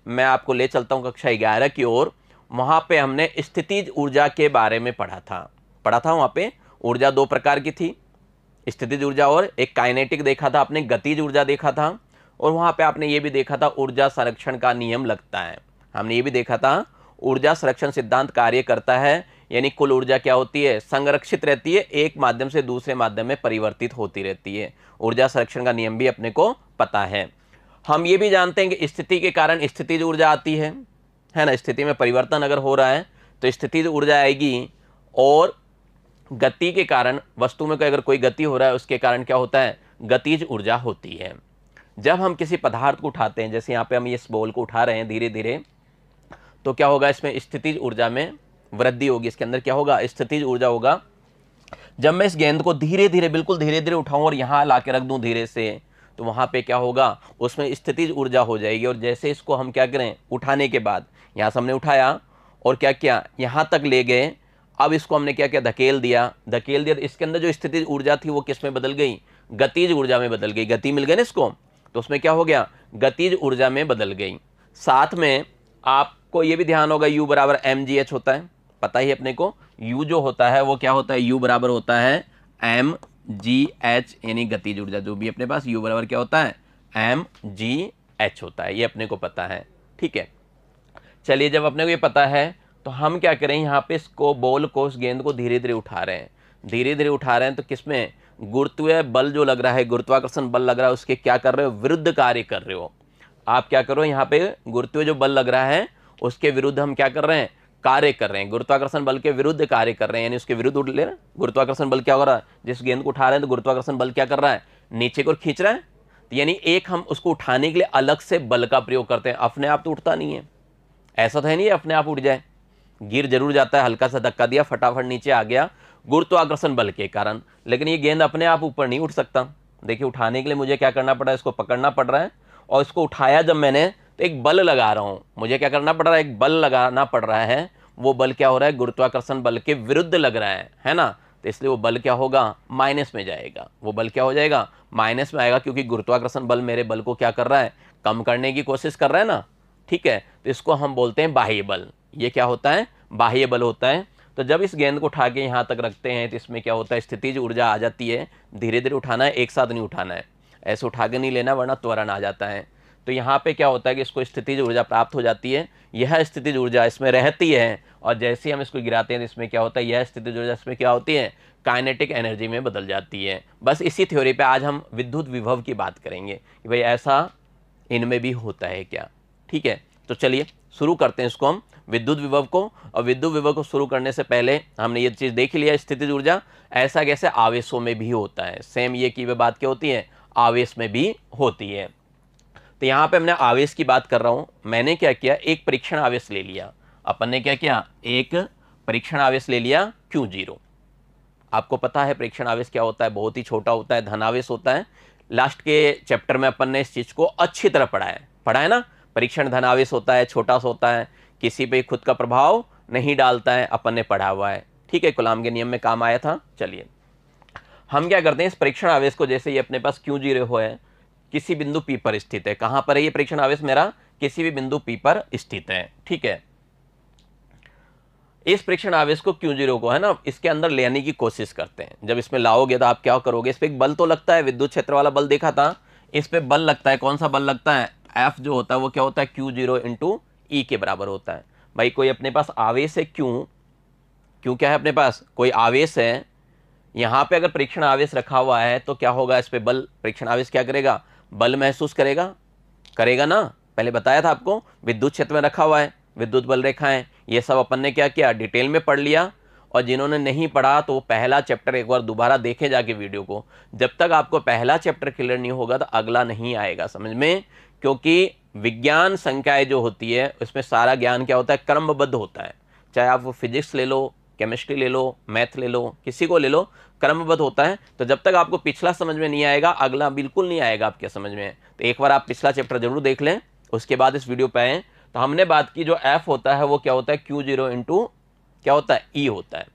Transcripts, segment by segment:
मैं आपको ले चलता हूँ कक्षा 11 की ओर। वहाँ पे हमने स्थितिज ऊर्जा के बारे में पढ़ा था। वहाँ पे ऊर्जा दो प्रकार की थी, स्थितिज ऊर्जा और एक काइनेटिक देखा था आपने, गतिज ऊर्जा देखा था। और वहाँ पे आपने ये भी देखा था ऊर्जा संरक्षण का नियम लगता है। हमने ये भी देखा था ऊर्जा संरक्षण सिद्धांत कार्य करता है, यानी कुल ऊर्जा क्या होती है, संरक्षित रहती है, एक माध्यम से दूसरे माध्यम में परिवर्तित होती रहती है। ऊर्जा संरक्षण का नियम भी अपने को पता है। हम ये भी जानते हैं कि स्थिति के कारण स्थितिज ऊर्जा आती है ना, स्थिति में परिवर्तन अगर हो रहा है तो स्थितिज ऊर्जा आएगी। और गति के कारण, वस्तु में अगर कोई गति हो रहा है उसके कारण क्या होता है, गतिज ऊर्जा होती है। जब हम किसी पदार्थ को उठाते हैं, जैसे यहाँ पे हम इस बॉल को उठा रहे हैं धीरे धीरे, तो क्या होगा, इसमें स्थितिज ऊर्जा में वृद्धि होगी। इसके अंदर क्या होगा, स्थितिज ऊर्जा होगा। जब मैं इस गेंद को धीरे धीरे, बिल्कुल धीरे धीरे उठाऊं और यहाँ ला के रख दूं धीरे से, तो वहाँ पे क्या होगा, उसमें स्थितिज ऊर्जा हो जाएगी। और जैसे इसको हम क्या करें, उठाने के बाद यहाँ से हमने उठाया और क्या किया, यहाँ तक ले गए। अब इसको हमने क्या किया, धकेल दिया तो इसके अंदर जो स्थितिज ऊर्जा थी वो किस में बदल गई, गतिज ऊर्जा में बदल गई। गति मिल गई ना इसको, तो उसमें क्या हो गया, गतिज ऊर्जा में बदल गई। साथ में आपको ये भी ध्यान होगा, U बराबर mgh होता है, पता ही अपने को। U जो होता है वो क्या होता है, U बराबर होता है mgh, यानी गतिज ऊर्जा जो भी अपने पास, U बराबर क्या होता है, mgh होता है, ये अपने को पता है। ठीक है, चलिए जब अपने को ये पता है तो हम क्या करें, यहाँ पे इसको, बॉल को, इस गेंद को धीरे धीरे उठा रहे हैं, धीरे धीरे उठा रहे हैं। तो किसमें, गुरुत्वीय बल जो लग रहा है, गुरुत्वाकर्षण बल लग रहा है, उसके क्या कर रहे हो, विरुद्ध कार्य कर रहे हो। आप क्या करो, यहाँ पे गुरुत्वीय जो बल लग रहा है उसके विरुद्ध हम क्या कर रहे हैं, कार्य कर रहे हैं। गुरुत्वाकर्षण बल के विरुद्ध कार्य कर रहे हैं, यानी उसके विरुद्ध उठ ले रहे हैं। गुरुत्वाकर्षण बल क्या हो रहा है, जिस गेंद को उठा रहे हैं तो गुरुत्वाकर्षण बल क्या कर रहा है, नीचे को खींच रहा है। तो यानी एक हम उसको उठाने के लिए अलग से बल का प्रयोग करते हैं, अपने आप तो उठता नहीं है। ऐसा तो है नहीं अपने आप उठ जाए, गिर जरूर जाता है, हल्का सा धक्का दिया फटाफट नीचे आ गया गुरुत्वाकर्षण बल के कारण। लेकिन ये गेंद अपने आप ऊपर नहीं उठ सकता। देखिए, उठाने के लिए मुझे क्या करना पड़ा है, इसको पकड़ना पड़ रहा है। और इसको उठाया जब मैंने, तो एक बल लगा रहा हूं, मुझे क्या करना पड़ रहा है, एक बल लगाना पड़ रहा है। वो बल क्या हो रहा है, गुरुत्वाकर्षण बल के विरुद्ध लग रहा है ना। तो इसलिए वो बल क्या होगा, माइनस में जाएगा। वो बल क्या हो जाएगा, माइनस में आएगा, क्योंकि गुरुत्वाकर्षण बल मेरे बल को क्या कर रहा है, कम करने की कोशिश कर रहा है ना। ठीक है, तो इसको हम बोलते हैं बाह्य बल। ये क्या होता है, बाह्य बल होता है। तो जब इस गेंद को उठा के यहाँ तक रखते हैं तो इसमें क्या होता है, स्थितिज ऊर्जा आ जाती है। धीरे धीरे उठाना है, एक साथ नहीं उठाना है, ऐसे उठा के नहीं लेना वरना त्वरण आ जाता है। तो यहाँ पे क्या होता है कि इसको स्थितिज ऊर्जा प्राप्त हो जाती है। यह स्थितिज ऊर्जा इसमें रहती है, और जैसे हम इसको गिराते हैं तो इसमें क्या होता है, यह स्थितिज ऊर्जा इसमें क्या होती है, काइनेटिक एनर्जी में बदल जाती है। बस इसी थ्योरी पे आज हम विद्युत विभव की बात करेंगे कि भाई ऐसा इनमें भी होता है क्या। ठीक है, तो चलिए शुरू करते हैं इसको हम, विद्युत विभव को। और विद्युत विभव को शुरू करने से पहले हमने ये चीज़ देख लिया, स्थितिज ऊर्जा ऐसा कैसे आवेशों में भी होता है। सेम ये की बात क्या होती है, आवेश में भी होती है। तो यहाँ पे हमने आवेश की बात कर रहा हूँ। मैंने क्या किया, एक परीक्षण आवेश ले लिया। अपन ने क्या किया, एक परीक्षण आवेश ले लिया Q0। आपको पता है परीक्षण आवेश क्या होता है, बहुत ही छोटा होता है, धनावेश होता है। लास्ट के चैप्टर में अपन ने इस चीज़ को अच्छी तरह पढ़ा है ना। परीक्षण धनावेश होता है, छोटा सा होता है, किसी पे खुद का प्रभाव नहीं डालता है, अपन ने पढ़ा हुआ है। ठीक है, कूलाम के नियम में काम आया था। चलिए हम क्या करते हैं, इस परीक्षण आवेश को, जैसे ये अपने पास Q0 है, किसी बिंदु P पर स्थित है। कहां पर है ये परीक्षण आवेश मेरा, किसी भी बिंदु P पर स्थित है। ठीक है, इस परीक्षण आवेश को Q0 को है ना, इसके अंदर ले आने की कोशिश करते हैं। जब इसमें लाओगे तो आप क्या करोगे, इस पे एक बल तो लगता है, विद्युत क्षेत्र वाला बल देखा था, इस पे बल लगता है। कौन सा बल लगता है, F जो होता है वो क्या होता है, Q0 इंटू E के बराबर होता है। भाई कोई अपने पास आवेश है क्यों क्या है अपने पास, कोई आवेश है, यहाँ पे अगर परीक्षण आवेश रखा हुआ है तो क्या होगा, इस पे बल, परीक्षण आवेश क्या करेगा, बल महसूस करेगा ना। पहले बताया था आपको, विद्युत क्षेत्र में रखा हुआ है, विद्युत बल रेखाएं, ये सब अपन ने क्या किया, डिटेल में पढ़ लिया। और जिन्होंने नहीं पढ़ा तो पहला चैप्टर एक बार दोबारा देखें जाके वीडियो को। जब तक आपको पहला चैप्टर क्लियर नहीं होगा तो अगला नहीं आएगा समझ में, क्योंकि विज्ञान संख्याएं जो होती है उसमें सारा ज्ञान क्या होता है, क्रमबद्ध होता है। चाहे आप वो फिजिक्स ले लो, केमिस्ट्री ले लो, मैथ ले लो, किसी को ले लो, क्रमबद्ध होता है। तो जब तक आपको पिछला समझ में नहीं आएगा अगला बिल्कुल नहीं आएगा आपके समझ में। तो एक बार आप पिछला चैप्टर जरूर देख लें, उसके बाद इस वीडियो पे आए। तो हमने बात की, जो F होता है वो क्या होता है, Q0 इंटू क्या होता है, E होता है।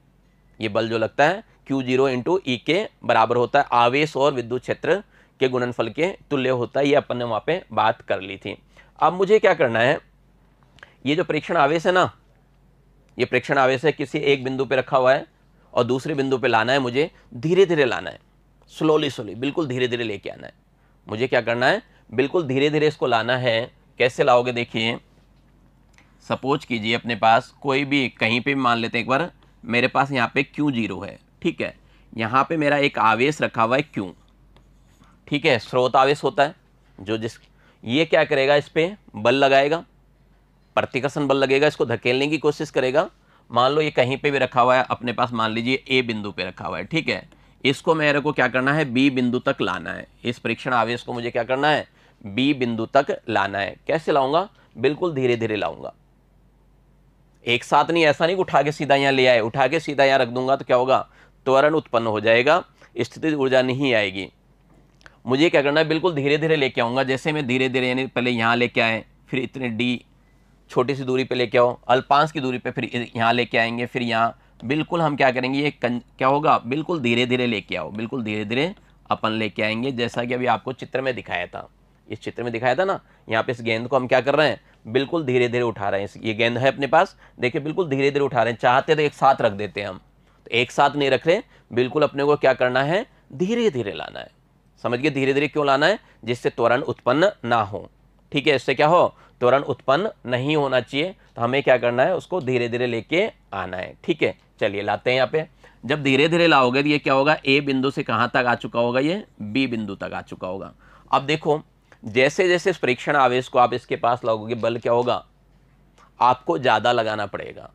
ये बल जो लगता है Q0 इंटू E के बराबर होता है, आवेश और विद्युत क्षेत्र के गुणनफल के तुल्य होता है। ये अपन ने वहां पे बात कर ली थी। अब मुझे क्या करना है, ये जो प्रेक्षण आवेश है ना, ये प्रेक्षण आवेश है, किसी एक बिंदु पे रखा हुआ है और दूसरे बिंदु पे लाना है, मुझे धीरे धीरे लाना है, स्लोली स्लोली, बिल्कुल धीरे धीरे लेके आना है। मुझे क्या करना है, बिल्कुल धीरे धीरे इसको लाना है। कैसे लाओगे, देखिए सपोज कीजिए अपने पास कोई भी, कहीं पे भी मान लेते हैं एक बार, मेरे पास यहाँ पे Q0 है, ठीक है, यहाँ पे मेरा एक आवेश रखा हुआ है Q, ठीक है, स्रोत आवेश होता है जो ये क्या करेगा, इस पे बल लगाएगा, प्रतिकर्षण बल लगेगा, इसको धकेलने की कोशिश करेगा। मान लो ये कहीं पे भी रखा हुआ है अपने पास, मान लीजिए ए बिंदु पे रखा हुआ है, ठीक है, इसको मेरे को क्या करना है, बी बिंदु तक लाना है। इस परीक्षण आवेश को मुझे क्या करना है, बी बिंदु तक लाना है। कैसे लाऊंगा, बिल्कुल धीरे धीरे लाऊंगा, एक साथ नहीं, ऐसा नहीं उठा के सीधा यहाँ ले आए, उठा के सीधा यहाँ रख दूंगा तो क्या होगा, त्वरण उत्पन्न हो जाएगा, स्थितिज ऊर्जा नहीं आएगी। मुझे क्या करना है, बिल्कुल धीरे धीरे लेके आऊंगा। जैसे मैं धीरे धीरे, यानी पहले यहाँ लेके आए, फिर इतने डी छोटी सी दूरी पे लेके आओ, अल्पांश की दूरी पे फिर यहाँ लेके आएंगे, फिर यहाँ बिल्कुल हम क्या करेंगे, ये क्या होगा, बिल्कुल धीरे धीरे लेके आओ, बिल्कुल धीरे धीरे अपन लेके आएंगे। जैसा कि अभी आपको चित्र में दिखाया था, इस चित्र में दिखाया था ना, यहाँ पे इस गेंद को हम क्या कर रहे हैं, बिल्कुल धीरे धीरे उठा रहे हैं। ये गेंद है अपने पास, देखिए बिल्कुल धीरे धीरे उठा रहे हैं। चाहते तो एक साथ रख देते हैं हम, तो एक साथ नहीं रख रहे, बिल्कुल अपने को क्या करना है, धीरे धीरे लाना है। समझ गए, धीरे धीरे क्यों लाना है, जिससे त्वरण उत्पन्न ना हो, ठीक है, इससे क्या हो, त्वरण उत्पन्न नहीं होना चाहिए, तो हमें क्या करना है, उसको धीरे धीरे लेके आना है, ठीक है। चलिए लाते हैं यहाँ पे। जब धीरे धीरे लाओगे तो ये क्या होगा, ए बिंदु से कहाँ तक आ चुका होगा, ये बी बिंदु तक आ चुका होगा। अब देखो, जैसे जैसे इस परीक्षण आवेश को आप इसके पास लाओगे, बल क्या होगा, आपको ज़्यादा लगाना पड़ेगा,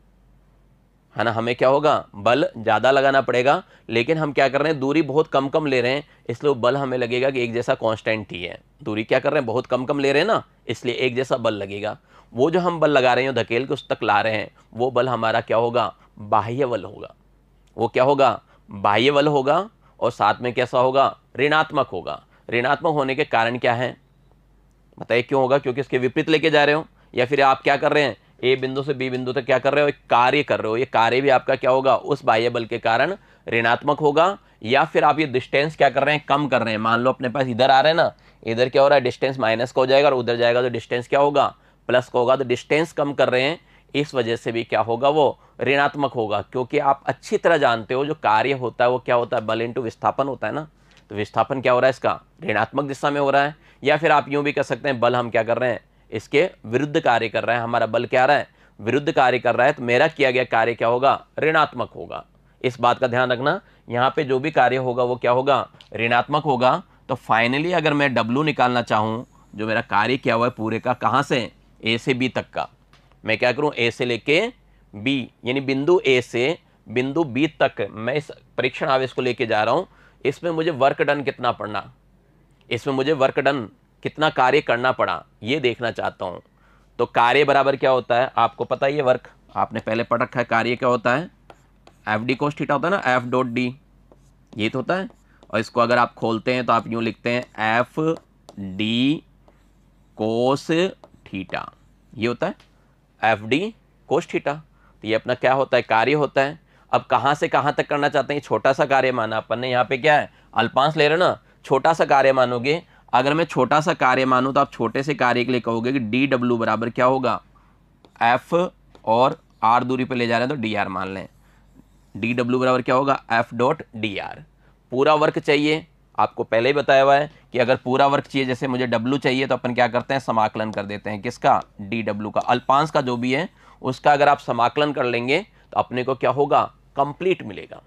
है ना, हमें क्या होगा, बल ज़्यादा लगाना पड़ेगा। लेकिन हम क्या कर रहे हैं, दूरी बहुत कम कम ले रहे हैं, इसलिए बल हमें लगेगा कि एक जैसा कांस्टेंट ही है। दूरी क्या कर रहे हैं, बहुत कम कम ले रहे हैं ना, इसलिए एक जैसा बल लगेगा। वो जो हम बल लगा रहे हैं, धकेल के उस तक ला रहे हैं, वो बल हमारा क्या होगा, बाह्य बल होगा। वो क्या होगा, बाह्य बल होगा, और साथ में कैसा होगा, ऋणात्मक होगा। ऋणात्मक होने के कारण क्या है, बताइए क्यों होगा, क्योंकि इसके विपरीत लेके जा रहे हो, या फिर आप क्या कर रहे हैं, ए बिंदु से बी बिंदु तक क्या कर रहे हो, एक कार्य कर रहे हो। ये कार्य भी आपका क्या होगा, उस बाह्य बल के कारण ऋणात्मक होगा। या फिर आप ये डिस्टेंस क्या कर रहे हैं, कम कर रहे हैं। मान लो अपने पास इधर आ रहे हैं ना, इधर क्या हो रहा है, डिस्टेंस माइनस का हो जाएगा, और उधर जाएगा तो डिस्टेंस क्या होगा, प्लस का होगा। तो डिस्टेंस कम कर रहे हैं, इस वजह से भी क्या होगा, वो ऋणात्मक होगा। क्योंकि आप अच्छी तरह जानते हो जो कार्य होता है वो क्या होता है, बल इंटू विस्थापन होता है ना। तो विस्थापन क्या हो रहा है, इसका ऋणात्मक दिशा में हो रहा है। या फिर आप यूं भी कह सकते हैं, बल हम क्या कर रहे हैं, इसके विरुद्ध कार्य कर रहे हैं। हमारा बल क्या आ रहा है, विरुद्ध कार्य कर रहा है, तो मेरा किया गया कार्य क्या होगा, ऋणात्मक होगा। इस बात का ध्यान रखना, यहाँ पे जो भी कार्य होगा वो क्या होगा, ऋणात्मक होगा। तो फाइनली अगर मैं W निकालना चाहूँ, जो मेरा कार्य किया हुआ है पूरे का, कहाँ से, A से B तक का, मैं क्या करूँ, A से लेके B, यानी बिंदु A से बिंदु B तक मैं इस परीक्षण आवेश को लेके जा रहा हूँ। इसमें मुझे वर्क डन कितना पड़ना, इसमें मुझे वर्क डन कितना कार्य करना पड़ा, ये देखना चाहता हूँ। तो कार्य बराबर क्या होता है, आपको पता ही है, वर्क आपने पहले पढ़ रखा है। कार्य क्या होता है, एफ डी कोस थीटा होता है ना, एफ डॉट डी, ये तो होता है। और इसको अगर आप खोलते हैं तो आप यूँ लिखते हैं एफ डी कोस थीटा, ये होता है एफ डी कोस थीटा। तो ये अपना क्या होता है, कार्य होता है। अब कहाँ से कहाँ तक करना चाहते हैं, छोटा सा कार्य माना अपन ने, यहाँ पे क्या है, अल्पांश ले रहे ना, छोटा सा कार्य मानोगे। अगर मैं छोटा सा कार्य मानूं तो आप छोटे से कार्य के लिए कहोगे कि डी डब्ल्यू बराबर क्या होगा, एफ और आर दूरी पे ले जा रहे हैं तो डी आर मान लें। डी डब्ल्यू बराबर क्या होगा, एफ डॉट डी आर। पूरा वर्क चाहिए, आपको पहले ही बताया हुआ है कि अगर पूरा वर्क चाहिए, जैसे मुझे डब्ल्यू चाहिए, तो अपन क्या करते हैं, समाकलन कर देते हैं। किसका, डी डब्ल्यू का, अल्पांश का जो भी है उसका अगर आप समाकलन कर लेंगे तो अपने को क्या होगा, कंप्लीट मिलेगा।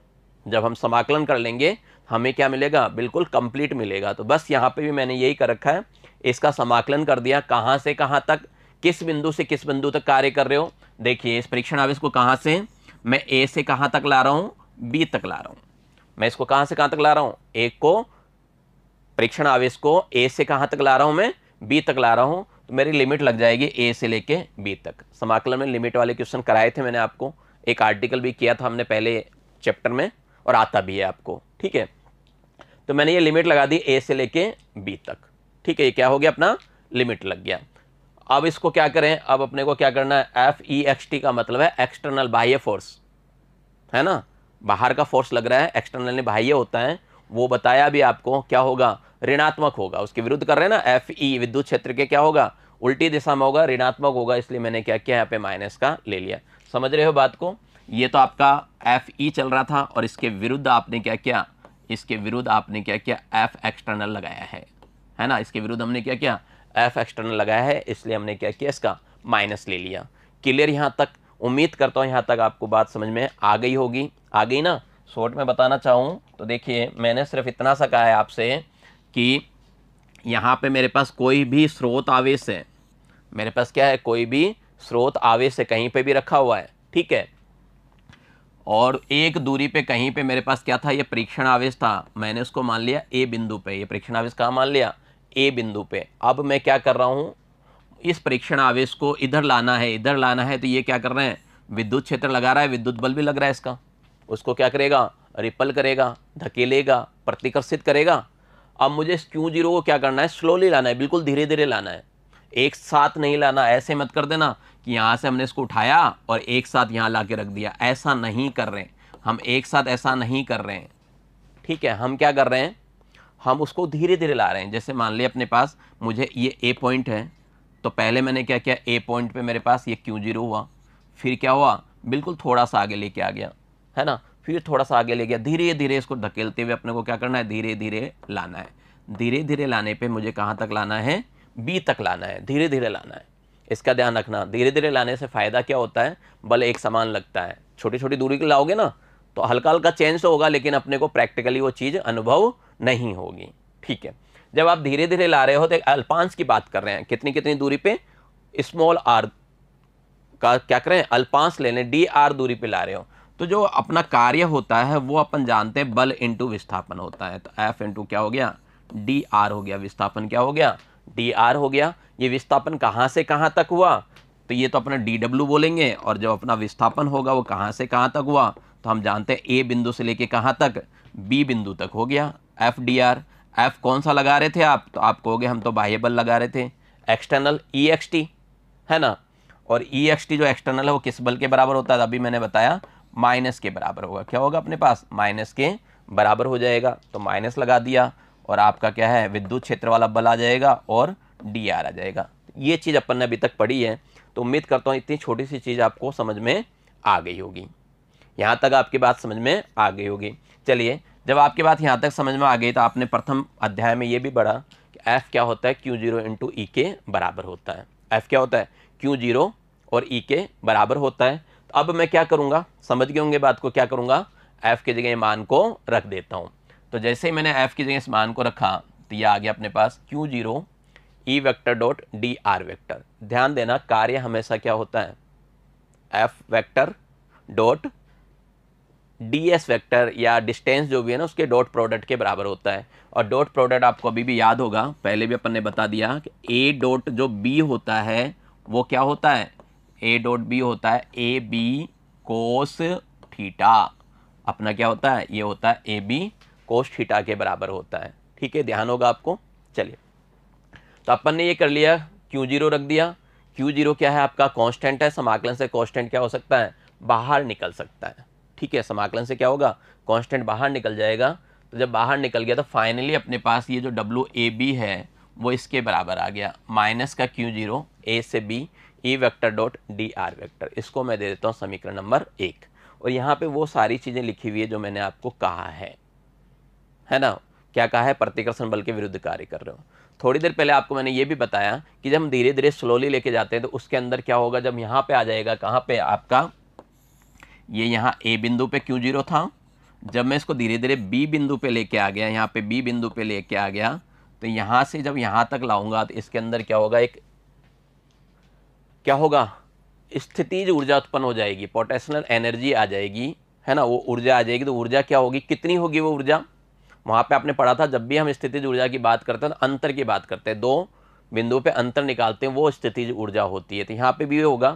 जब हम समाकलन कर लेंगे हमें क्या मिलेगा, बिल्कुल कंप्लीट मिलेगा। तो बस यहाँ पे भी मैंने यही कर रखा है, इसका समाकलन कर दिया, कहाँ से कहाँ तक, किस बिंदु से किस बिंदु तक कार्य कर रहे हो। देखिए इस परीक्षण आवेश को कहाँ से मैं ए से कहाँ तक ला रहा हूँ, बी तक ला रहा हूँ। मैं इसको कहाँ से कहाँ तक ला रहा हूँ, एक को परीक्षण आवेश को ए से कहाँ तक ला रहा हूँ, मैं बी तक ला रहा हूँ। तो मेरी लिमिट लग जाएगी ए से लेके बी तक। समाकलन में लिमिट वाले क्वेश्चन कराए थे मैंने आपको, एक आर्टिकल भी किया था हमने पहले चैप्टर में, और आता भी है आपको, ठीक है। तो मैंने ये लिमिट लगा दी ए से लेके बी तक, ठीक है। ये क्या हो गया, अपना लिमिट लग गया। अब इसको क्या करें, अब अपने को क्या करना है, एफ ई एक्स टी का मतलब है एक्सटर्नल, बाह्य फोर्स है ना, बाहर का फोर्स लग रहा है, एक्सटर्नल बाह्य होता है। वो बताया भी आपको क्या होगा, ऋणात्मक होगा। उसके विरुद्ध कर रहे हैं ना, एफ ई विद्युत क्षेत्र के क्या होगा, उल्टी दिशा में होगा, ऋणात्मक होगा, इसलिए मैंने क्या किया यहाँ पे माइनस का ले लिया। समझ रहे हो बात को? ये तो आपका एफ ई चल रहा था और इसके विरुद्ध आपने क्या किया, इसके विरुद्ध आपने क्या किया, एफ एक्सटर्नल लगाया है ना। इसके विरुद्ध हमने क्या किया, एफ एक्सटर्नल लगाया है, इसलिए हमने क्या किया, इसका माइनस ले लिया। क्लियर यहाँ तक? उम्मीद करता हूँ यहाँ तक आपको बात समझ में आ गई होगी। आ गई ना? शॉर्ट में बताना चाहूँ तो देखिए, मैंने सिर्फ इतना सा कहा है आपसे कि यहाँ पे मेरे पास कोई भी स्रोत आवेश है, मेरे पास क्या है, कोई भी स्रोत आवेश है, कहीं पे भी रखा हुआ है, ठीक है। और एक दूरी पे कहीं पे मेरे पास क्या था, ये परीक्षण आवेश था, मैंने उसको मान लिया ए बिंदु पे। ये परीक्षण आवेश कहाँ मान लिया, ए बिंदु पे। अब मैं क्या कर रहा हूँ, इस परीक्षण आवेश को इधर लाना है, इधर लाना है, तो ये क्या कर रहे हैं, विद्युत क्षेत्र लगा रहा है, विद्युत बल भी लग रहा है इसका, उसको क्या करेगा, रिपल करेगा, धकेलेगा, प्रतिकर्षित करेगा। अब मुझे इस Q0 को क्या करना है, स्लोली लाना है, बिल्कुल धीरे धीरे लाना है, एक साथ नहीं लाना। ऐसे मत कर देना कि यहाँ से हमने इसको उठाया और एक साथ यहाँ ला के रख दिया, ऐसा नहीं कर रहे हैं हम, एक साथ ऐसा नहीं कर रहे हैं, ठीक है। हम क्या कर रहे हैं, हम उसको धीरे धीरे ला रहे हैं। जैसे मान लिया अपने पास मुझे ये ए पॉइंट है, तो पहले मैंने क्या किया, ए पॉइंट पे मेरे पास ये Q0 हुआ, फिर क्या हुआ, बिल्कुल थोड़ा सा आगे लेके आ गया, है ना, फिर थोड़ा सा आगे ले गया, धीरे धीरे इसको धकेलते हुए अपने को क्या करना है, धीरे धीरे लाना है। धीरे धीरे लाने पे मुझे कहाँ तक लाना है, बी तक लाना है, धीरे धीरे लाना है। इसका ध्यान रखना, धीरे धीरे लाने से फ़ायदा क्या होता है, बल एक समान लगता है। छोटी छोटी दूरी के लाओगे ना तो हल्का हल्का चेंज तो होगा, लेकिन अपने को प्रैक्टिकली वो चीज़ अनुभव नहीं होगी, ठीक है। जब आप धीरे धीरे ला रहे हो तो अल्पांश की बात कर रहे हैं, कितनी कितनी दूरी पे, स्मॉल आर का क्या करें, अल्पांश ले लें, डी आर दूरी पे ला रहे हो, तो जो अपना कार्य होता है वो अपन जानते हैं, बल इंटू विस्थापन होता है। तो एफ इंटू क्या हो गया, डी आर हो गया, विस्थापन क्या हो गया, डी आर हो गया। ये विस्थापन कहाँ से कहाँ तक हुआ, तो ये तो अपना डी डब्ल्यू बोलेंगे, और जो अपना विस्थापन होगा वो कहाँ से कहाँ तक हुआ, तो हम जानते हैं ए बिंदु से लेके कहाँ तक, बी बिंदु तक हो गया, एफ डी आर। एफ कौन सा लगा रहे थे आप, तो आप कहोगे हम तो बाह्य बल लगा रहे थे, एक्सटर्नल ई एक्स टी, है ना। और ई एक्स टी जो एक्सटर्नल है वो किस बल के बराबर होता है, अभी मैंने बताया माइनस के बराबर होगा। क्या होगा अपने पास, माइनस के बराबर हो जाएगा, तो माइनस लगा दिया, और आपका क्या है, विद्युत क्षेत्र वाला बल आ जाएगा और डी आर आ जाएगा। ये चीज़ अपन ने अभी तक पढ़ी है, तो उम्मीद करता हूँ इतनी छोटी सी चीज़ आपको समझ में आ गई होगी। यहाँ तक आपकी बात समझ में आ गई होगी। चलिए, जब आपकी बात यहाँ तक समझ में आ गई तो आपने प्रथम अध्याय में ये भी पढ़ा कि एफ क्या होता है, Q0 इंटू ई के बराबर होता है। एफ क्या होता है, Q0 और ई के बराबर होता है। तो अब मैं क्या करूँगा, समझ गए होंगे बात को, क्या करूँगा, एफ की जगह मान को रख देता हूँ। तो जैसे ही मैंने एफ की जगह इस मान को रखा तो ये आ गया अपने पास Q0 ई vector dot D R vector. ध्यान देना, कार्य हमेशा क्या होता है, F vector dot D S vector या डिस्टेंस जो भी है ना उसके डॉट प्रोडक्ट के बराबर होता है। और डॉट प्रोडक्ट आपको अभी भी याद होगा, पहले भी अपन ने बता दिया कि ए डॉट जो बी होता है वो क्या होता है, ए डॉट बी होता है ए बी कोस थीटा। अपना क्या होता है, ये होता है ए बी कोस थीटा के बराबर होता है, ठीक है, ध्यान होगा आपको। चलिए, तो अपन ने ये कर लिया, Q0 रख दिया। Q0 क्या है आपका, कांस्टेंट है, समाकलन से कांस्टेंट क्या हो सकता है, बाहर निकल सकता है, ठीक है। समाकलन से क्या होगा, कांस्टेंट बाहर निकल जाएगा। तो जब बाहर निकल गया तो फाइनली अपने पास ये जो डब्ल्यू ए बी है वो इसके बराबर आ गया, माइनस का Q0 ए से B E vector dot D R vector. इसको मैं दे देता हूँ समीकरण नंबर 1। और यहाँ पे वो सारी चीज़ें लिखी हुई है जो मैंने आपको कहा है ना। क्या कहा है, प्रतिकर्षण बल के विरुद्ध कार्य कर रहे हो। थोड़ी देर पहले आपको मैंने ये भी बताया कि जब हम धीरे धीरे स्लोली लेके जाते हैं तो उसके अंदर क्या होगा, जब यहाँ पे आ जाएगा, कहाँ पे आपका, ये यहाँ ए बिंदु पे Q0 था, जब मैं इसको धीरे धीरे बी बिंदु पे लेके आ गया, यहाँ पे बी बिंदु पे लेके आ गया, तो यहाँ से जब यहाँ तक लाऊंगा तो इसके अंदर क्या होगा, एक क्या होगा, स्थितिज ऊर्जा उत्पन्न हो जाएगी, पोटेंशियल एनर्जी आ जाएगी, है ना। वो ऊर्जा आ जाएगी, तो ऊर्जा क्या होगी, कितनी होगी वो ऊर्जा, वहाँ पे आपने पढ़ा था, जब भी हम स्थितिज ऊर्जा की बात करते हैं तो अंतर की बात करते हैं, दो बिंदु पे अंतर निकालते हैं, वो स्थितिज ऊर्जा होती है। तो यहाँ पे भी ये होगा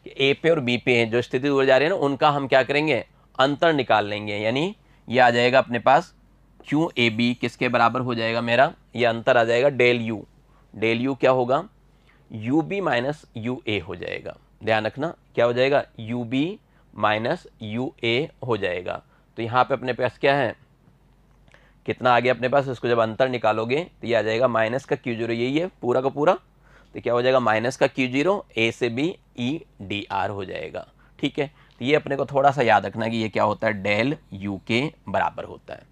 कि ए पे और बी पे हैं जो स्थितिज ऊर्जा रही है ना, उनका हम क्या करेंगे, अंतर निकाल लेंगे, यानी ये आ जाएगा अपने पास क्यू ए बी किसके बराबर हो जाएगा, मेरा ये अंतर आ जाएगा डेल यू। डेल यू क्या होगा, you B minus U A हो जाएगा। ध्यान रखना, क्या हो जाएगा, you B minus U A हो जाएगा। तो यहाँ पे अपने पास क्या है, कितना आ गया अपने पास, इसको जब अंतर निकालोगे तो ये आ जाएगा माइनस का Q0, यही है पूरा का पूरा। तो क्या हो जाएगा माइनस का Q0 A से B E dr हो जाएगा। ठीक है, तो ये अपने को थोड़ा सा याद रखना कि ये क्या होता है, डेल U के बराबर होता है।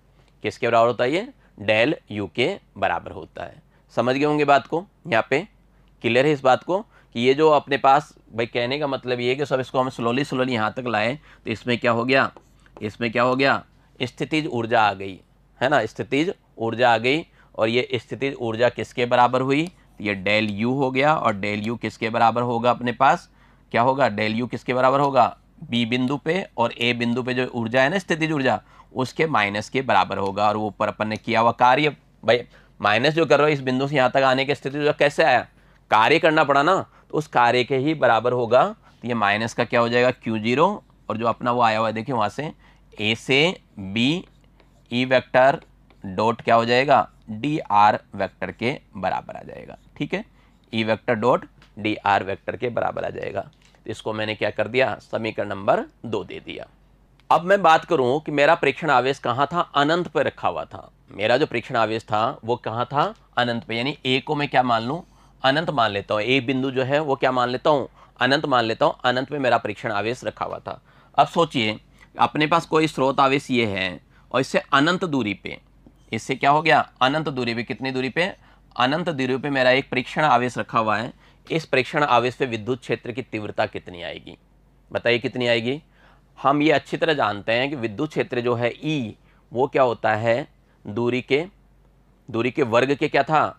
किसके बराबर होता है, ये डेल U के बराबर होता है। समझ गए होंगे बात को, यहाँ पे क्लियर है इस बात को कि ये जो अपने पास भाई कहने का मतलब ये है कि सब इसको हम स्लोली यहाँ तक लाएं तो इसमें क्या हो गया, इसमें क्या हो गया, स्थितिज ऊर्जा आ गई, है ना, स्थितिज ऊर्जा आ गई। और ये स्थितिज ऊर्जा किसके बराबर हुई, तो ये डेल यू हो गया। और डेल यू किसके बराबर होगा, अपने पास क्या होगा, डेल यू किसके बराबर होगा, बी बिंदु पे और ए बिंदु पे जो ऊर्जा है ना स्थितिज ऊर्जा, उसके माइनस के बराबर होगा। और वो ऊपर अपन ने किया हुआ कार्य, भाई माइनस जो कर रहा है इस बिंदु से यहाँ तक आने के स्थितिज ऊर्जा कैसे आया, कार्य करना पड़ा ना, तो उस कार्य के ही बराबर होगा। तो ये माइनस का क्या हो जाएगा Q0, और जो अपना वो आया हुआ है देखिए वहाँ से ए से बी ई वेक्टर डॉट क्या हो जाएगा, डी आर वेक्टर के बराबर आ जाएगा। ठीक है, ई vector dot D R vector के बराबर आ जाएगा। तो इसको मैंने क्या कर दिया, समीकरण नंबर 2 दे दिया। अब मैं बात करूं कि मेरा परीक्षण आवेश कहाँ था, अनंत पे रखा हुआ था। मेरा जो परीक्षण आवेश था वो कहाँ था, अनंत पे, यानी ए को मैं क्या मान लूं, अनंत मान लेता हूँ। ए बिंदु जो है वो क्या मान लेता हूँ, अनंत मान लेता हूँ। अनंत पे मेरा परीक्षण आवेश रखा हुआ था। अब सोचिए अपने पास कोई स्रोत आवेश ये है और इससे अनंत दूरी पे, इससे क्या हो गया, अनंत दूरी पे, कितनी दूरी पे, अनंत दूरी पे मेरा एक परीक्षण आवेश रखा हुआ है। इस परीक्षण आवेश पे विद्युत क्षेत्र की तीव्रता कितनी आएगी, बताइए कितनी आएगी। हम ये अच्छी तरह जानते हैं कि विद्युत क्षेत्र जो है ई, वो क्या होता है, दूरी के वर्ग के क्या था,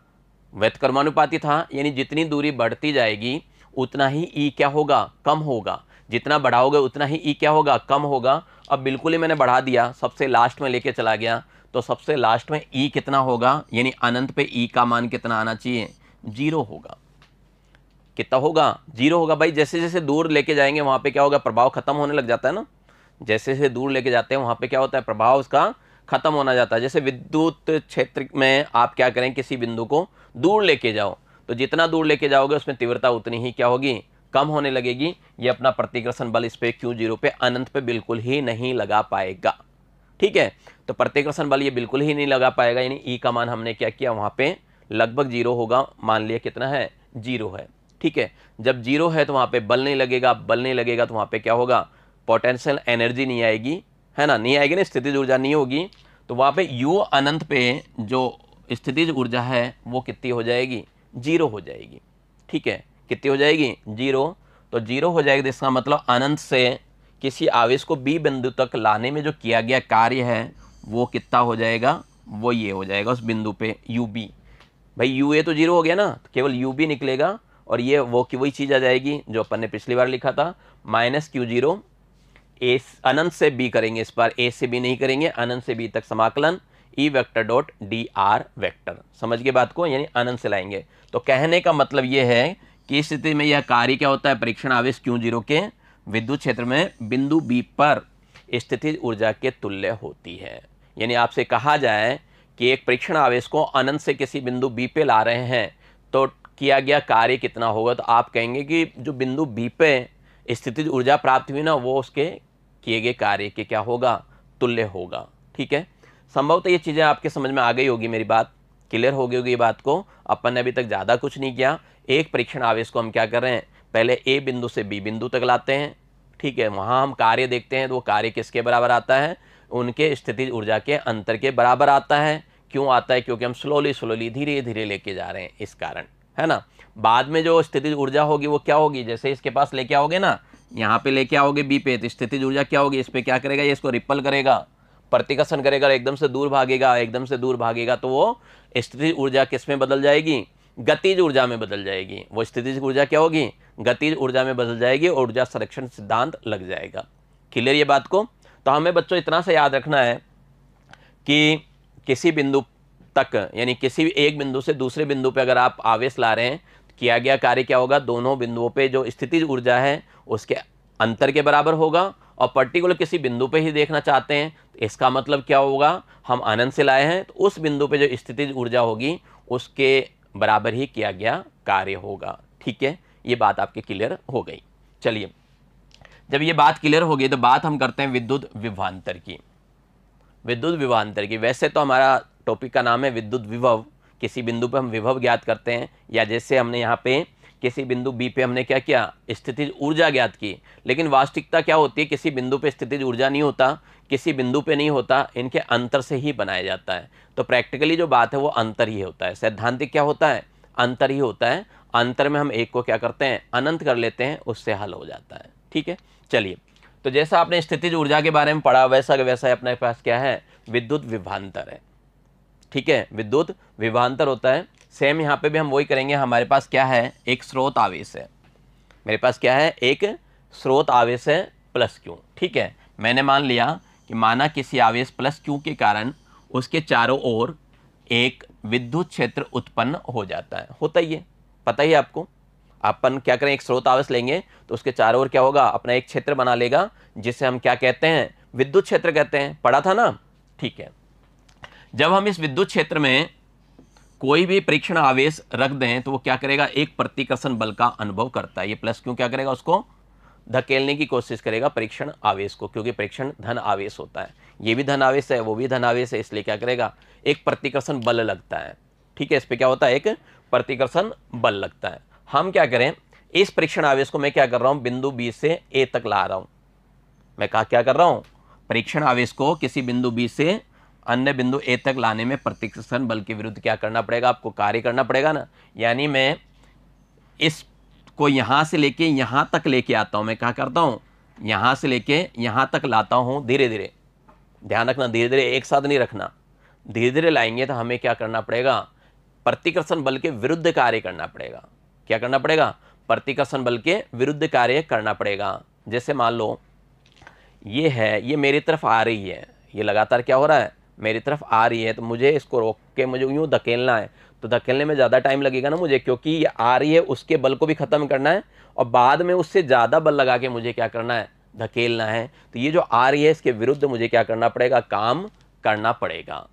व्युत्क्रमानुपाती था। यानी जितनी दूरी बढ़ती जाएगी उतना ही ई क्या होगा, कम होगा। जितना बढ़ाओगे उतना ही ई क्या होगा, कम होगा। अब बिल्कुल ही मैंने बढ़ा दिया, सबसे लास्ट में लेके चला गया, तो सबसे लास्ट में ई कितना होगा, यानी अनंत पे ई का मान कितना आना चाहिए, 0 होगा। कितना होगा, 0 होगा। भाई जैसे जैसे दूर लेके जाएंगे वहां पे क्या होगा, प्रभाव खत्म होने लग जाता है ना। जैसे जैसे दूर लेके जाते हैं वहां पे क्या होता है, प्रभाव उसका खत्म होना जाता है। जैसे विद्युत क्षेत्र में आप क्या करें, किसी बिंदु को दूर लेके जाओ, तो जितना दूर लेके जाओगे उसमें तीव्रता उतनी ही क्या होगी, कम होने लगेगी। ये अपना प्रतिकर्षण बल इस पे Q0 पे अनंत पे बिल्कुल ही नहीं लगा पाएगा। ठीक है, तो प्रतिकर्षण बल ये बिल्कुल ही नहीं लगा पाएगा, यानी ई का मान हमने क्या किया, वहां पे लगभग 0 होगा। मान लिया कितना है, 0 है। ठीक है, जब 0 है तो वहां पे बल नहीं लगेगा, बल नहीं लगेगा तो वहां पे क्या होगा, पोटेंशियल एनर्जी नहीं आएगी, है ना, नहीं आएगी ना, स्थितिज ऊर्जा नहीं होगी। तो वहां पे यू अनंत पे जो स्थितिज ऊर्जा है वो कितनी हो जाएगी, 0 हो जाएगी। ठीक है, कितनी हो जाएगी, 0। तो 0 हो जाएगी, इसका मतलब अनंत से किसी आवेश को बी बिंदु तक लाने में जो किया गया कार्य है वो कितना हो जाएगा, वो ये हो जाएगा उस बिंदु पे यू बी। भाई यू ए तो 0 हो गया ना, तो केवल यू बी निकलेगा। और ये वो की वही चीज़ आ जाएगी जो अपन ने पिछली बार लिखा था, माइनस Q0 ए अनंत से बी करेंगे, इस बार ए से बी नहीं करेंगे, अनंत से बी तक समाकलन ई vector dot D R vector. समझ गए बात को, यानी अनंत से लाएंगे। तो कहने का मतलब ये है कि इस स्थिति में यह कार्य क्या होता है, परीक्षण आवेश Q0 के विद्युत क्षेत्र में बिंदु बी पर स्थितिज ऊर्जा के तुल्य होती है। यानी आपसे कहा जाए कि एक परीक्षण आवेश को अनंत से किसी बिंदु बी पे ला रहे हैं तो किया गया कार्य कितना होगा, तो आप कहेंगे कि जो बिंदु बी पे स्थितिज ऊर्जा प्राप्त हुई ना वो उसके किए गए कार्य के क्या होगा, तुल्य होगा। ठीक है, संभवतः ये चीज़ें आपके समझ में आ गई होगी, मेरी बात क्लियर हो गई होगी। ये बात को अपन ने अभी तक ज़्यादा कुछ नहीं किया। एक परीक्षण आवेश को हम क्या कर रहे हैं, पहले ए बिंदु से बी बिंदु तक लाते हैं। ठीक है, वहाँ हम कार्य देखते हैं तो वो कार्य किसके बराबर आता है, उनके स्थितिज ऊर्जा के अंतर के बराबर आता है। क्यों आता है, क्योंकि हम स्लोली धीरे धीरे लेके जा रहे हैं, इस कारण, है ना। बाद में जो स्थितिज ऊर्जा होगी वो क्या होगी, जैसे इसके पास लेके आओगे ना, यहाँ पे लेके आओगे बी पे, तो स्थितिज ऊर्जा क्या होगी, इस पे क्या करेगा, ये इसको रिपल करेगा, प्रतिकर्षण करेगा, एकदम से दूर भागेगा, एकदम से दूर भागेगा, तो वो स्थितिज ऊर्जा किस में बदल जाएगी, गतिज ऊर्जा में बदल जाएगी। वो स्थितिज ऊर्जा क्या होगी, गतिज ऊर्जा में बदल जाएगी और ऊर्जा संरक्षण सिद्धांत लग जाएगा। क्लियर ये बात को। तो हमें बच्चों इतना से याद रखना है कि किसी बिंदु तक, यानी किसी एक बिंदु से दूसरे बिंदु पे अगर आप आवेश ला रहे हैं, किया गया कार्य क्या होगा, दोनों बिंदुओं पे जो स्थितिज ऊर्जा है उसके अंतर के बराबर होगा। और पर्टिकुलर किसी बिंदु पे ही देखना चाहते हैं तो इसका मतलब क्या होगा, हम अनंत से लाए हैं तो उस बिंदु पे जो स्थितिज ऊर्जा होगी उसके बराबर ही किया गया कार्य होगा। ठीक है, ये बात आपकी क्लियर हो गई। चलिए, जब ये बात क्लियर हो गई तो बात हम करते हैं विद्युत विभवांतर की। विद्युत विभवांतर की, वैसे तो हमारा टॉपिक का नाम है विद्युत विभव, किसी बिंदु पर हम विभव ज्ञात करते हैं, या जैसे हमने यहाँ पे किसी बिंदु बी पे हमने क्या किया, स्थितिज ऊर्जा ज्ञात की। लेकिन वास्तविकता क्या होती है, किसी बिंदु पे स्थितिज ऊर्जा नहीं होता, किसी बिंदु पे नहीं होता, इनके अंतर से ही बनाया जाता है। तो प्रैक्टिकली जो बात है वो अंतर ही होता है, सैद्धांतिक क्या होता है, अंतर ही होता है। अंतर में हम एक को क्या करते हैं, अनंत कर लेते हैं, उससे हल हो जाता है। ठीक है, चलिए, तो जैसा आपने स्थितिज ऊर्जा के बारे में पढ़ा वैसा वैसा अपने पास क्या है, विद्युत विभवांतर है। ठीक है, विद्युत विभवांतर होता है। सेम यहाँ पे भी हम वही करेंगे। हमारे पास क्या है, एक स्रोत आवेश है, मेरे पास क्या है, एक स्रोत आवेश है प्लस क्यू। ठीक है, मैंने मान लिया कि माना किसी आवेश प्लस क्यू के कारण उसके चारों ओर एक विद्युत क्षेत्र उत्पन्न हो जाता है। होता ही है, पता ही है आपको। अपन क्या करें, एक स्रोत आवेश लेंगे तो उसके चारों ओर क्या होगा, अपना एक क्षेत्र बना लेगा, जिसे हम क्या कहते हैं, विद्युत क्षेत्र कहते हैं। पढ़ा था ना। ठीक है, जब हम इस विद्युत क्षेत्र में कोई भी परीक्षण आवेश रख दें तो वो क्या करेगा, एक प्रतिकर्षण बल का अनुभव करता है। ये प्लस क्यों क्या करेगा, उसको धकेलने की कोशिश करेगा परीक्षण आवेश को, क्योंकि परीक्षण धन आवेश होता है। ये भी धन आवेश है, वो भी धन आवेश है, इसलिए क्या करेगा, एक प्रतिकर्षण बल लगता है। ठीक है, इस पर क्या होता है, एक प्रतिकर्षण बल लगता है। हम क्या करें, इस परीक्षण आवेश को मैं क्या कर रहा हूं, बिंदु बी से ए तक ला रहा हूं। मैं क्या कर रहा हूं, परीक्षण आवेश को किसी बिंदु बी से अन्य बिंदु ए तक लाने में प्रतिकर्षण बल के विरुद्ध क्या करना पड़ेगा, आपको कार्य करना पड़ेगा ना। यानी मैं इसको यहां से लेके यहां तक लेके आता हूं। मैं क्या करता हूं, यहां से लेके यहां तक लाता हूं, धीरे धीरे। ध्यान रखना, धीरे धीरे एक साथ नहीं रखना, धीरे धीरे लाएंगे तो हमें क्या करना पड़ेगा, प्रतिकर्षण बल के विरुद्ध कार्य करना पड़ेगा। क्या करना पड़ेगा, प्रतिकर्षण बल के विरुद्ध कार्य करना पड़ेगा। जैसे मान लो ये है, ये मेरी तरफ आ रही है, ये लगातार क्या हो रहा है, मेरी तरफ आ रही है, तो मुझे इसको रोक के मुझे यूं धकेलना है। तो धकेलने में ज़्यादा टाइम लगेगा ना मुझे, क्योंकि ये आ रही है, उसके बल को भी ख़त्म करना है और बाद में उससे ज़्यादा बल लगा के मुझे क्या करना है, धकेलना है। तो ये जो आ रही है इसके विरुद्ध मुझे क्या करना पड़ेगा, काम करना पड़ेगा।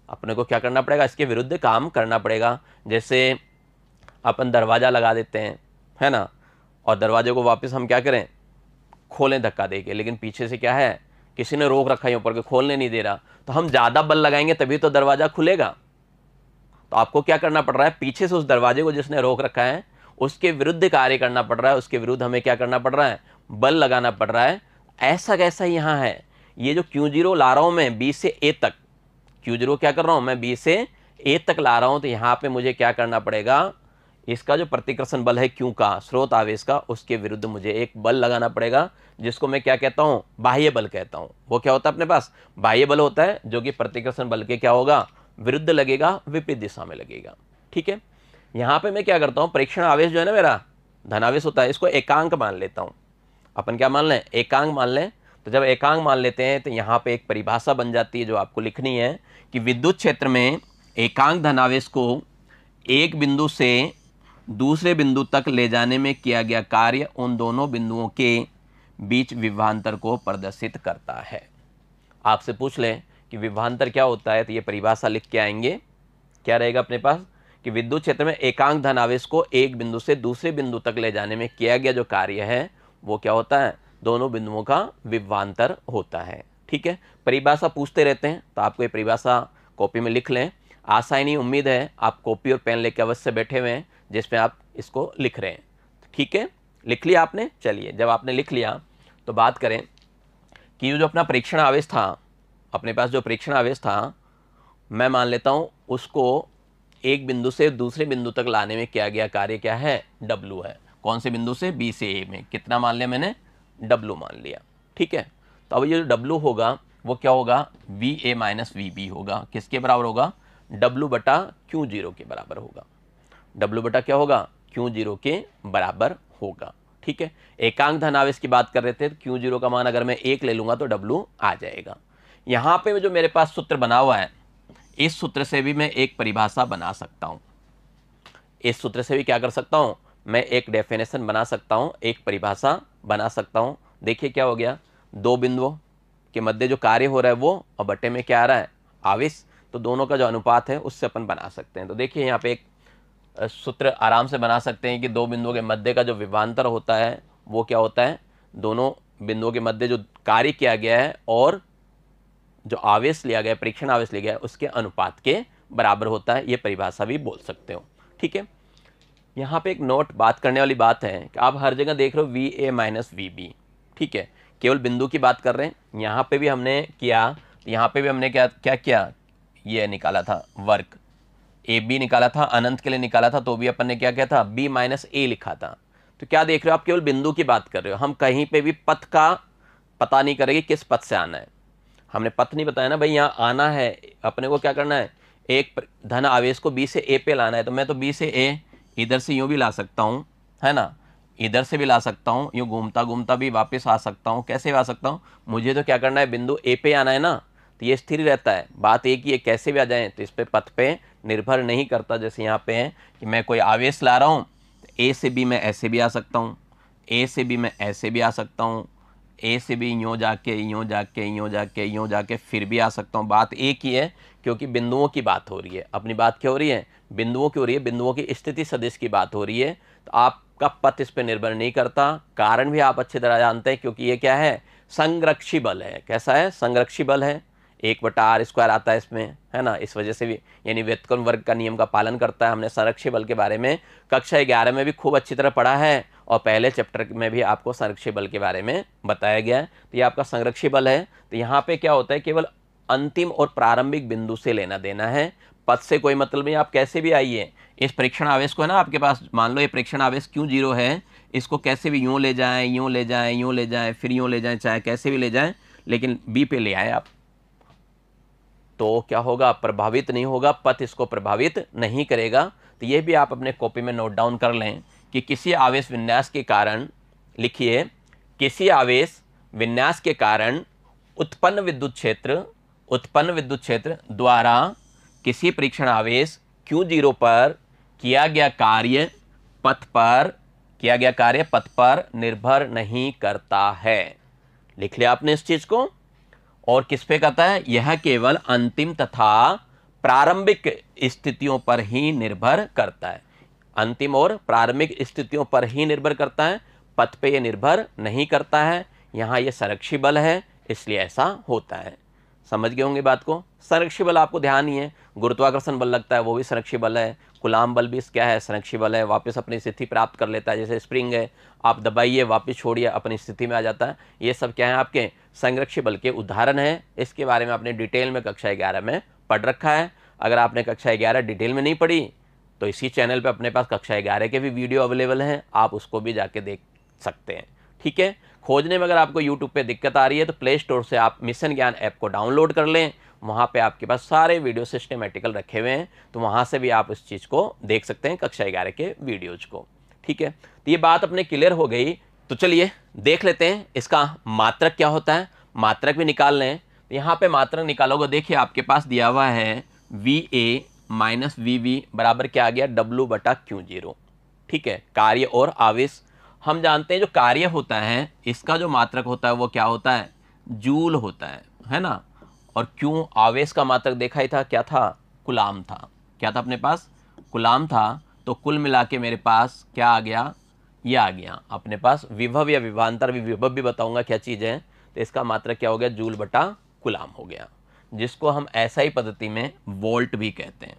अपने को क्या करना पड़ेगा, इसके विरुद्ध काम करना पड़ेगा। जैसे अपन दरवाज़ा लगा देते हैं, है ना, और दरवाजे को वापस हम क्या करें, खोलें धक्का देके, लेकिन पीछे से क्या है, किसी ने रोक रखा है ऊपर के, खोलने नहीं दे रहा, तो हम ज़्यादा बल लगाएंगे तभी तो दरवाज़ा खुलेगा। तो आपको क्या करना पड़ रहा है, पीछे से उस दरवाजे को जिसने रोक रखा है उसके विरुद्ध कार्य करना पड़ रहा है, उसके विरुद्ध हमें क्या करना पड़ रहा है, बल लगाना पड़ रहा है। ऐसा कैसा यहाँ है, ये जो Q0 ला रहा हूँ मैं बी से ए तक, Q0 क्या कर रहा हूँ मैं, बी से ए तक ला रहा हूँ, तो यहाँ पे मुझे क्या करना पड़ेगा, इसका जो प्रतिकर्षण बल है Q का, स्रोत आवेश का, उसके विरुद्ध मुझे एक बल लगाना पड़ेगा, जिसको मैं क्या कहता हूँ, बाह्य बल कहता हूँ। वो क्या होता है, अपने पास बाह्य बल होता है, जो कि प्रतिकर्षण बल के क्या होगा, विरुद्ध लगेगा, विपरीत दिशा में लगेगा। ठीक है, यहाँ पे मैं क्या करता हूँ, परीक्षण आवेश जो है ना मेरा धनावेश होता है, इसको एकांक मान लेता हूँ। अपन क्या मान लें, एकांक मान लें। तो जब एकांक मान लेते हैं तो यहाँ पे एक परिभाषा बन जाती है जो आपको लिखनी है, कि विद्युत क्षेत्र में एकांक धनावेश को एक बिंदु से दूसरे बिंदु तक ले जाने में किया गया कार्य उन दोनों बिंदुओं के बीच विभवांतर को प्रदर्शित करता है। आपसे पूछ लें कि विभवांतर क्या होता है, तो ये परिभाषा लिख के आएंगे। क्या रहेगा अपने पास, कि विद्युत क्षेत्र में एकांक धनावेश को एक बिंदु से दूसरे बिंदु तक ले जाने में किया गया जो कार्य है वो क्या होता है, दोनों बिंदुओं का विभवांतर होता है। ठीक है, परिभाषा पूछते रहते हैं तो आपको ये परिभाषा कॉपी में लिख लें। आशा ही नहीं, उम्मीद है आप कॉपी और पेन लेके अवश्य बैठे हुए हैं जिसमें आप इसको लिख रहे हैं। ठीक है, लिख लिया आपने। चलिए, जब आपने लिख लिया तो बात करें कि जो अपना परीक्षण आवेश था, अपने पास जो परीक्षण आवेश था, मैं मान लेता हूँ उसको एक बिंदु से दूसरे बिंदु तक लाने में किया गया कार्य क्या है, W है। कौन से बिंदु से, B से A में। कितना मान लिया मैंने, W मान लिया। ठीक है, तो अब ये जो W होगा वो क्या होगा, VA माइनस VB होगा। किसके बराबर होगा, W बटा Q0 के बराबर होगा। W बटा क्या होगा, Q0 के बराबर होगा। ठीक है, एकांक धनावेश की बात कर रहे थे, तो Q0 का मान अगर मैं 1 ले लूँगा तो W आ जाएगा। यहाँ पे जो मेरे पास सूत्र बना हुआ है, इस सूत्र से भी मैं एक परिभाषा बना सकता हूँ। इस सूत्र से भी क्या कर सकता हूँ, मैं एक डेफिनेशन बना सकता हूँ, एक परिभाषा बना सकता हूँ। देखिए क्या हो गया, दो बिंदुओं के मध्य जो कार्य हो रहा है वो, और बटे में क्या आ रहा है, आवेश। तो दोनों का जो अनुपात है उससे अपन बना सकते हैं। तो देखिए यहाँ पे एक सूत्र आराम से बना सकते हैं कि दो बिंदुओं के मध्य का जो विभवांतर होता है वो क्या होता है, दोनों बिंदुओं के मध्य जो कार्य किया गया है और जो आवेश लिया गया, परीक्षण आवेश लिया गया है, उसके अनुपात के बराबर होता है। ये परिभाषा भी बोल सकते हो। ठीक है, यहाँ पे एक नोट बात करने वाली बात है कि आप हर जगह देख रहे हो VA माइनस VB, ठीक है, केवल बिंदु की बात कर रहे हैं। यहाँ पे भी हमने किया, यहाँ पे भी हमने क्या क्या किया, ये निकाला था वर्क, AB निकाला था, अनंत के लिए निकाला था, तो भी अपन ने क्या किया था, B माइनस A लिखा था। तो क्या देख रहे हो आप, केवल बिंदु की बात कर रहे हो, हम कहीं पे भी पथ का पता नहीं करेंगे किस पथ से आना है। हमने पथ नहीं बताया ना भाई, यहाँ आना है अपने को, क्या करना है, एक धन आवेश को B से A पे लाना है, तो मैं तो B से A इधर से यूं भी ला सकता हूँ, है ना, इधर से भी ला सकता हूँ, यूं घूमता घूमता भी वापस आ सकता हूँ। कैसे भी आ सकता हूँ, मुझे तो क्या करना है, बिंदु A पे आना है ना, तो ये स्थिर रहता है। बात एक ही है, कैसे भी आ जाए तो इस पे पथ पे निर्भर नहीं करता। जैसे यहाँ पे है कि मैं कोई आवेश ला रहा हूँ, A से B मैं ऐसे भी आ सकता हूँ, A से B मैं ऐसे भी आ सकता हूँ, A से B यूँ जाके यूँ जाके यूँ जाके यूँ जाके फिर भी आ सकता हूँ। बात एक ही है, क्योंकि बिंदुओं की बात हो रही है। अपनी बात क्या हो रही है, बिंदुओं की हो रही है, बिंदुओं की स्थिति सदिश की बात हो रही है। तो आपका पथ इस पर निर्भर नहीं करता। कारण भी आप अच्छी तरह जानते हैं, क्योंकि ये क्या है, संरक्षी बल है। कैसा है, संरक्षी बल है, 1/r² आता है इसमें, है ना, इस वजह से भी, यानी व्युत्क्रम वर्ग का नियम का पालन करता है। हमने संरक्षी बल के बारे में कक्षा 11 में भी खूब अच्छी तरह पढ़ा है, और पहले चैप्टर में भी आपको संरक्षी बल के बारे में बताया गया है। तो ये आपका संरक्षी बल है। तो यहाँ पे क्या होता है, केवल अंतिम और प्रारंभिक बिंदु से लेना देना है, पथ से कोई मतलब नहीं। आप कैसे भी आइए, इस परीक्षण आवेश को है ना आपके पास, मान लो ये परीक्षण आवेश क्यों 0 है, इसको कैसे भी यूँ ले जाएं, यूँ ले जाएं, यूँ ले जाएं, फिर यूँ ले जाएं, चाहे कैसे भी ले जाएं, लेकिन B पे ले आए आप, तो क्या होगा, प्रभावित नहीं होगा, पथ इसको प्रभावित नहीं करेगा। तो ये भी आप अपने कॉपी में नोट डाउन कर लें कि किसी आवेश विन्यास के कारण, लिखिए, किसी आवेश विन्यास के कारण उत्पन्न विद्युत क्षेत्र द्वारा किसी परीक्षण आवेश Q0 पर किया गया कार्य पथ पर निर्भर नहीं करता है। लिख लिया आपने इस चीज को। और किस पे करता है, यह केवल अंतिम तथा प्रारंभिक स्थितियों पर ही निर्भर करता है। अंतिम और प्रारंभिक स्थितियों पर ही निर्भर करता है, पथ पे ये निर्भर नहीं करता है। यहाँ ये संरक्षी बल है, इसलिए ऐसा होता है। समझ गए होंगे बात को। संरक्षी बल आपको ध्यान ही है, गुरुत्वाकर्षण बल लगता है वो भी संरक्षी बल है, कूलाम बल भी क्या है, संरक्षी बल है, वापस अपनी स्थिति प्राप्त कर लेता है। जैसे स्प्रिंग है, आप दबाइए वापस छोड़िए अपनी स्थिति में आ जाता है। ये सब क्या है, आपके संरक्षी बल के उदाहरण है। इसके बारे में आपने डिटेल में कक्षा 11 में पढ़ रखा है। अगर आपने कक्षा 11 डिटेल में नहीं पढ़ी तो इसी चैनल पे अपने पास कक्षा 11 के भी वीडियो अवेलेबल हैं, आप उसको भी जाके देख सकते हैं। ठीक है, खोजने में अगर आपको यूट्यूब पे दिक्कत आ रही है तो प्ले स्टोर से आप मिशन ज्ञान ऐप को डाउनलोड कर लें, वहाँ पे आपके पास सारे वीडियो सिस्टमेटिकल रखे हुए हैं, तो वहाँ से भी आप इस चीज़ को देख सकते हैं, कक्षा 11 के वीडियोज को। ठीक है, तो ये बात अपने क्लियर हो गई। तो चलिए देख लेते हैं इसका मात्रक क्या होता है, मात्रक भी निकाल लें। तो यहाँ पे मात्रक निकालोगे, देखिए आपके पास दिया हुआ है VA माइनस VB बराबर क्या आ गया, W/Q0। ठीक है, कार्य और आवेश हम जानते हैं, जो कार्य होता है इसका जो मात्रक होता है वो क्या होता है, जूल होता है ना। और क्यों, आवेश का मात्रक देखा ही था, क्या था, कूलाम था। क्या था अपने पास, कूलाम था। तो कुल मिला के मेरे पास क्या आ गया, ये आ गया अपने पास विभव या विभवांतर, विभव भी बताऊंगा क्या चीज़ है। तो इसका मात्रक क्या हो गया, जूल/कूलाम हो गया, जिसको हम एसआई पद्धति में वोल्ट भी कहते हैं।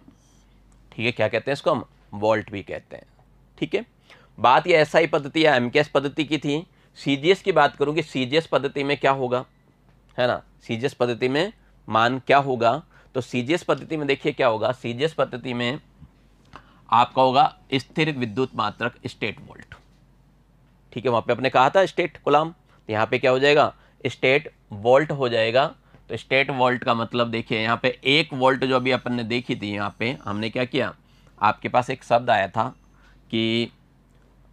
ठीक है, क्या कहते हैं इसको हम, वोल्ट भी कहते हैं। ठीक है, बात ये एसआई पद्धति या एमकेएस पद्धति की थी। सीजीएस की बात करूँ कि सीजीएस पद्धति में क्या होगा, है ना, सीजीएस पद्धति में मान क्या होगा। तो सीजीएस पद्धति में देखिए क्या होगा, सीजीएस पद्धति में आपका होगा स्थिर विद्युत मात्रक स्टेट वोल्ट। ठीक है, वहाँ पे आपने कहा था स्टेट कूलाम, तो यहाँ पे क्या हो जाएगा, स्टेट वोल्ट हो जाएगा। तो स्टेट वोल्ट का मतलब देखिए यहाँ पे 1 वोल्ट जो अभी अपन ने देखी थी, यहाँ पे हमने क्या किया, आपके पास एक शब्द आया था कि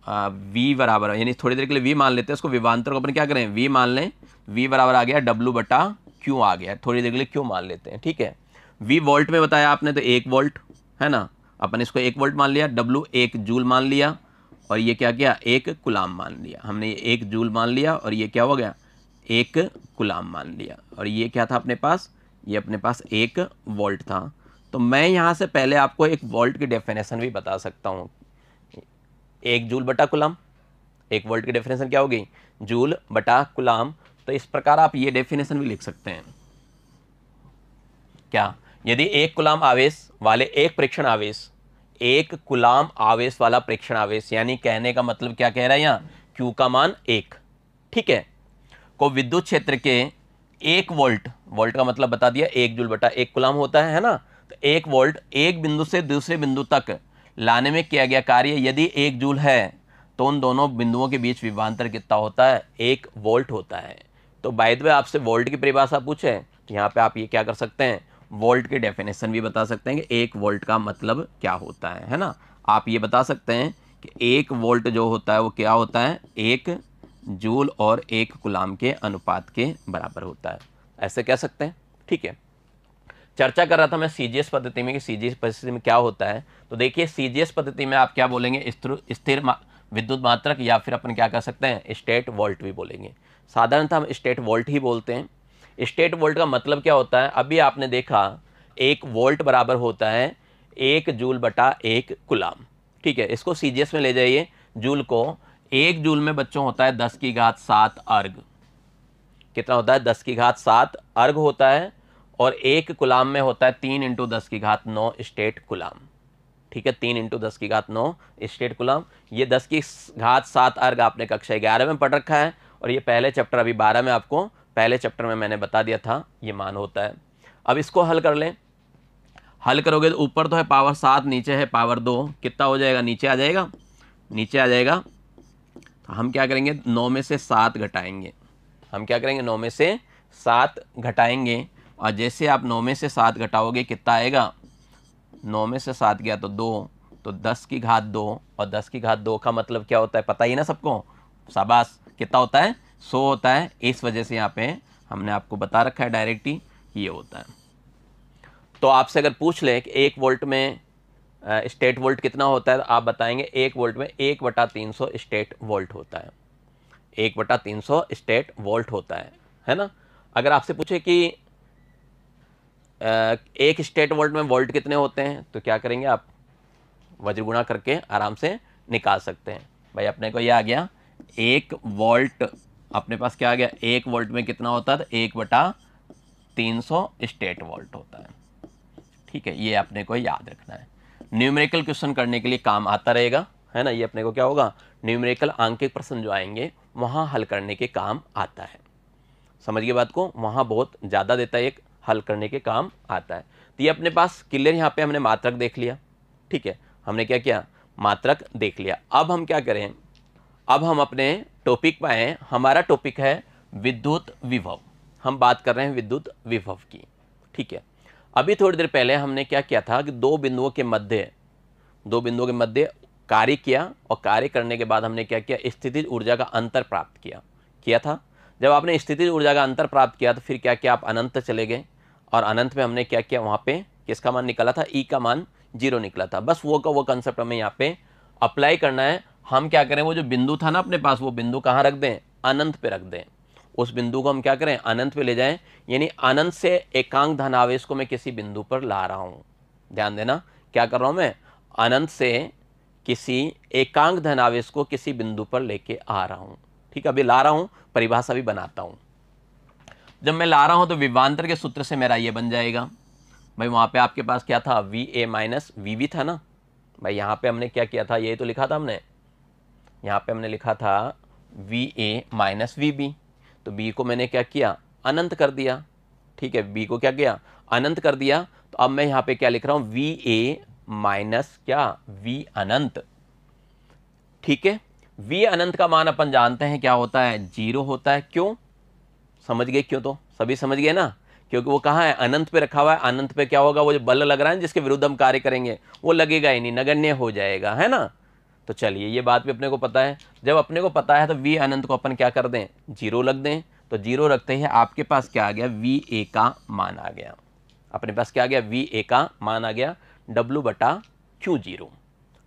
V बराबर, यानी थोड़ी देर के लिए V मान लेते हैं, उसको विभवांतर को अपन क्या करें, V मान लें। V बराबर आ गया W/Q आ गया, थोड़ी देर के लिए Q मान लेते हैं। ठीक है, V वोल्ट में बताया आपने, तो 1 वोल्ट है ना, अपन इसको 1 वोल्ट मान लिया, W 1 जूल मान लिया, और ये क्या किया, 1 कूलाम मान लिया। हमने ये 1 जूल मान लिया और ये क्या हो गया, 1 कूलाम मान लिया। और ये क्या था अपने पास, ये अपने पास 1 वोल्ट था। तो मैं यहाँ से पहले आपको 1 वोल्ट की डेफिनेशन भी बता सकता हूँ, 1 जूल/कूलाम, 1 वोल्ट की डेफिनेशन क्या होगी, जूल/कूलाम। तो इस प्रकार आप ये डेफिनेशन भी लिख सकते हैं। क्या, यदि 1 कूलाम आवेश वाले एक परीक्षण आवेश एक कूलाम आवेश वाला प्रेक्षण आवेश, यानी कहने का मतलब क्या कह रहा है यहाँ, Q का मान 1, ठीक है, को विद्युत क्षेत्र के 1 वोल्ट, वोल्ट का मतलब बता दिया 1 जूल बटा 1 कूलाम होता है ना, तो 1 वोल्ट एक बिंदु से दूसरे बिंदु तक लाने में किया गया कार्य यदि 1 जूल है तो उन दोनों बिंदुओं के बीच विभवांतर कितना होता है, 1 वोल्ट होता है। तो बाय द वे आपसे वोल्ट की परिभाषा पूछे तो यहाँ पे आप ये क्या कर सकते हैं, वोल्ट की डेफिनेशन भी बता सकते हैं कि 1 वोल्ट का मतलब क्या होता है ना। आप ये बता सकते हैं कि 1 वोल्ट जो होता है वो क्या होता है, 1 जूल और 1 कूलाम के अनुपात के बराबर होता है, ऐसे कह सकते हैं, ठीक है। चर्चा कर रहा था मैं सीजीएस पद्धति में कि सीजीएस पद्धति में क्या होता है, तो देखिए सीजीएस पद्धति में आप क्या बोलेंगे, स्थिर विद्युत मात्रक, या फिर अपन क्या कर सकते हैं, स्टेट वोल्ट भी बोलेंगे। साधारणतः हम स्टेट वोल्ट ही बोलते हैं। स्टेट वोल्ट का मतलब क्या होता है, अभी आपने देखा 1 वोल्ट बराबर होता है 1 जूल बटा 1 कूलाम, ठीक है। इसको सीजीएस में ले जाइए, जूल को 1 जूल में बच्चों होता है 10 की घात 7 अर्ग, कितना होता है, 10 की घात 7 अर्ग होता है, और 1 कूलाम में होता है 3 इंटू 10 की घात 9 स्टेट कूलाम, ठीक है, 3 इंटू 10 की घात 9 स्टेट कूलाम। ये 10 की घात 7 अर्ग आपने कक्षा 11 में पढ़ रखा है, और ये पहले चैप्टर अभी 12 में आपको पहले चैप्टर में मैंने बता दिया था ये मान होता है। अब इसको हल कर लें, हल करोगे तो ऊपर तो है पावर 7, नीचे है पावर 2, कितना हो जाएगा, नीचे आ जाएगा, नीचे आ जाएगा। तो हम क्या करेंगे, 9 में से 7 घटाएंगे, हम क्या करेंगे, 9 में से 7 घटाएंगे, और जैसे आप 9 में से 7 घटाओगे कितना आएगा, 9 में से 7 गया तो 2, तो 10 की घात 2, और 10 की घात 2 का मतलब क्या होता है, पता ही ना सबको, शाबाश, कितना होता है, 100 होता है। इस वजह से यहाँ पे हमने आपको बता रखा है डायरेक्ट ही ये होता है। तो आपसे अगर पूछ ले कि 1 वोल्ट में स्टेट वोल्ट कितना होता है, तो आप बताएंगे 1 वोल्ट में 1/300 स्टेट वोल्ट होता है, 1/300 स्टेट वोल्ट होता है ना। अगर आपसे पूछे कि 1 स्टेट वोल्ट में वोल्ट कितने होते हैं, तो क्या करेंगे आप, वज्र गुणा करके आराम से निकाल सकते हैं। भाई अपने को ये आ गया 1 वोल्ट, अपने पास क्या आ गया, 1 वोल्ट में कितना होता है, 1/300 स्टेट वोल्ट होता है, ठीक है। ये अपने को याद रखना है, न्यूमेरिकल क्वेश्चन करने के लिए काम आता रहेगा, है ना। ये अपने को क्या होगा, न्यूमेरिकल आंकिक प्रश्न जो आएंगे वहाँ हल करने के काम आता है, समझ गए बात को, वहाँ बहुत ज़्यादा देता है, एक हल करने के काम आता है। तो ये अपने पास क्लियर, यहाँ पे हमने मात्रक देख लिया, ठीक है, हमने क्या किया, मात्रक देख लिया। अब हम क्या करें, अब हम अपने टॉपिक पे आए, हमारा टॉपिक है विद्युत विभव, हम बात कर रहे हैं विद्युत विभव की, ठीक है। अभी थोड़ी देर पहले हमने क्या किया था कि दो बिंदुओं के मध्य कार्य किया, और कार्य करने के बाद हमने क्या किया, स्थितिज ऊर्जा का अंतर प्राप्त किया था। जब आपने स्थितिज ऊर्जा का अंतर प्राप्त किया तो फिर क्या किया, आप अनंत चले गए, और अनंत में हमने क्या किया, वहाँ पे किसका मान निकला था, ई का मान 0 निकला था। बस वो कंसेप्ट हमें यहाँ पे अप्लाई करना है। हम क्या करें, वो जो बिंदु था ना अपने पास, वो बिंदु कहाँ रख दें, अनंत पे रख दें, उस बिंदु को हम क्या करें, अनंत पे ले जाएं, यानी अनंत से एकांक धनावेश को मैं किसी बिंदु पर ला रहा हूँ। ध्यान देना, क्या कर रहा हूँ मैं, अनंत से किसी एकांक धनावेश को किसी बिंदु पर लेके आ रहा हूँ, ठीक है। अभी ला रहा हूँ, परिभाषा भी बनाता हूँ। जब मैं ला रहा हूँ तो विभवांतर के सूत्र से मेरा ये बन जाएगा, भाई वहाँ पे आपके पास क्या था, VA माइनस VB था ना। भाई यहाँ पे हमने क्या किया था, ये तो लिखा था हमने, यहाँ पे हमने लिखा था VA माइनस VB, तो B को मैंने क्या किया, अनंत कर दिया, ठीक है, B को क्या किया, अनंत कर दिया। तो अब मैं यहाँ पे क्या लिख रहा हूँ, VA माइनस क्या, V अनंत, ठीक है। V अनंत का मान अपन जानते हैं क्या होता है, 0 होता है। क्यों, समझ गए क्यों, तो सभी समझ गए ना, क्योंकि वो कहाँ है, अनंत पे रखा हुआ है। अनंत पे क्या होगा, वो जो बल लग रहा है जिसके विरुद्ध हम कार्य करेंगे वो लगेगा ही नहीं, नगण्य हो जाएगा, है ना। तो चलिए ये बात भी अपने को पता है। जब अपने को पता है तो V अनंत को अपन क्या कर दें, 0 लग दें। तो 0 रखते ही आपके पास क्या आ गया, VA का मान आ गया, अपने पास क्या आ गया, VA का मान आ गया, W/Q0,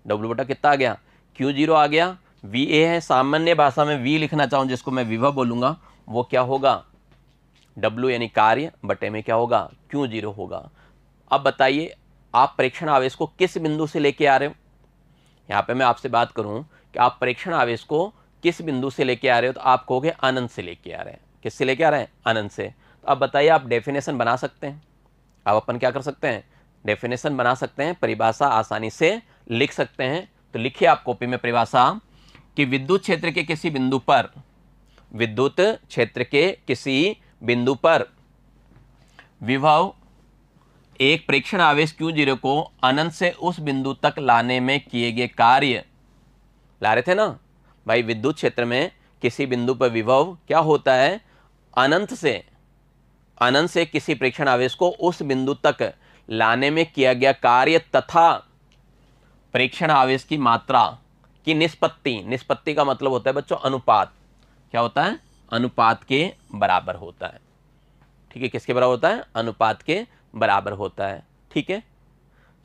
W कितना आ गया, Q0 आ गया। VA है, सामान्य भाषा में V लिखना चाहूँ जिसको मैं विभव बोलूँगा, वो क्या होगा, W यानी कार्य बटे में क्या होगा, Q0 होगा। अब बताइए आप प्रेक्षण आवेश को किस बिंदु से लेके आ रहे हो। यहाँ पे मैं आपसे बात करूँ कि आप प्रेक्षण आवेश को किस बिंदु से लेके आ रहे हो, तो आप कहोगे अनंत से लेके आ रहे हैं। किससे लेके आ रहे हैं, अनंत से। तो अब बताइए आप डेफिनेशन बना सकते हैं, अब अपन क्या कर सकते हैं, डेफिनेशन बना सकते हैं, परिभाषा आसानी से लिख सकते हैं। तो लिखिए आप कॉपी में परिभाषा कि विद्युत क्षेत्र के किसी बिंदु पर, विद्युत क्षेत्र के किसी बिंदु पर विभव एक प्रेक्षण आवेश Q0 को अनंत से उस बिंदु तक लाने में किए गए कार्य, ला रहे थे ना भाई, विद्युत क्षेत्र में किसी बिंदु पर विभव क्या होता है, अनंत से किसी प्रेक्षण आवेश को उस बिंदु तक लाने में किया गया कार्य तथा प्रेक्षण आवेश की मात्रा की निष्पत्ति, निष्पत्ति का मतलब होता है बच्चों अनुपात, क्या होता है, अनुपात के बराबर होता है। ठीक है, किसके बराबर होता है, अनुपात के बराबर होता है। ठीक है,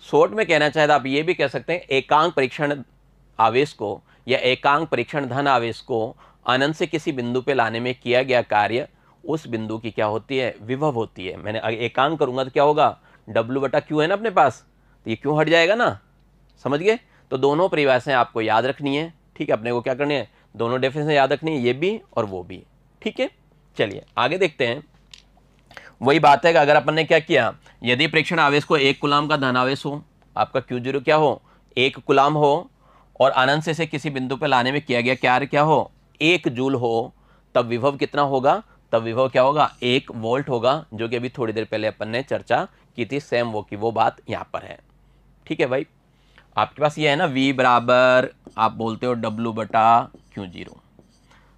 शॉर्ट में कहना चाहे तो आप ये भी कह सकते हैं एकांक परीक्षण आवेश को या एकांक परीक्षण धन आवेश को अनंत से किसी बिंदु पे लाने में किया गया कार्य उस बिंदु की क्या होती है, विभव होती है। मैंने एकांक करूंगा तो क्या होगा, W/Q है ना अपने पास, तो ये क्यों हट जाएगा ना, समझ गए। तो दोनों परिभाषाएं आपको याद रखनी है। ठीक है, अपने को क्या करनी है, दोनों डेफिनेशन याद रखनी है, ये भी और वो भी। ठीक है, चलिए आगे देखते हैं। वही बात है कि अगर अपन ने क्या किया, यदि प्रेक्षण आवेश को 1 कूलाम का धन आवेश हो, आपका Q0 क्या हो, 1 कूलाम हो, और अनंत से किसी बिंदु पर लाने में किया गया कार्य क्या हो, 1 जूल हो, तब विभव कितना होगा, तब विभव क्या होगा, 1 वोल्ट होगा, जो कि अभी थोड़ी देर पहले अपन ने चर्चा की थी, सेम वो की वो बात यहाँ पर है। ठीक है भाई, आपके पास ये है ना V बराबर आप बोलते हो W/Q0।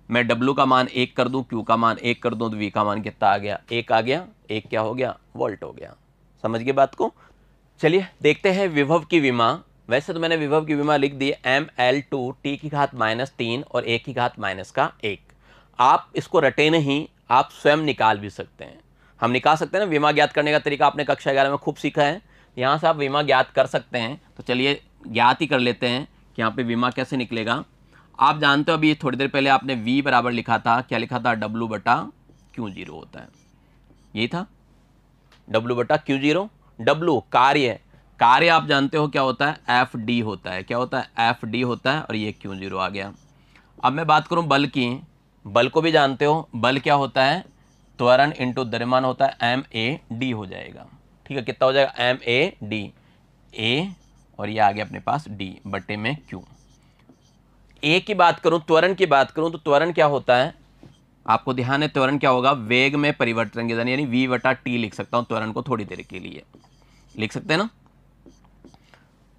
मैं W का मान 1 कर दूं, Q का मान 1 कर दूं, तो V का मान कितना आ गया, 1 आ गया, 1 क्या हो गया, वोल्ट हो गया। समझ गए बात को। चलिए देखते हैं विभव की विमा। वैसे तो मैंने विभव की विमा लिख दी mL2 T⁻³ और A⁻⁻1। आप इसको रटे नहीं, आप स्वयं निकाल भी सकते हैं। हम निकाल सकते हैं ना, विमा ज्ञात करने का तरीका आपने कक्षा 11 में खूब सीखा है, यहाँ से आप विमा ज्ञात कर सकते हैं। तो चलिए ज्ञात ही कर लेते हैं कि यहाँ पे विमा कैसे निकलेगा। आप जानते हो अभी थोड़ी देर पहले आपने V बराबर लिखा था, क्या लिखा था, W/Q0 होता है, यही था W/Q0। W कार्य आप जानते हो क्या होता है, FD होता है, क्या होता है, FD होता है, और ये Q0 आ गया। अब मैं बात करूं बल की, बल को भी जानते हो, बल क्या होता है, त्वरण इंटू द्रव्यमान होता है, MAD हो जाएगा। ठीक है, कितना हो जाएगा, MAD, A और ये आ गया अपने पास D/Q। A की बात करूं, त्वरण की बात करूं, तो त्वरण क्या होता है, आपको ध्यान है, त्वरण क्या होगा, वेग में परिवर्तन के यानी V/T लिख सकता हूं त्वरण को, थोड़ी देर के लिए लिख सकते हैं ना,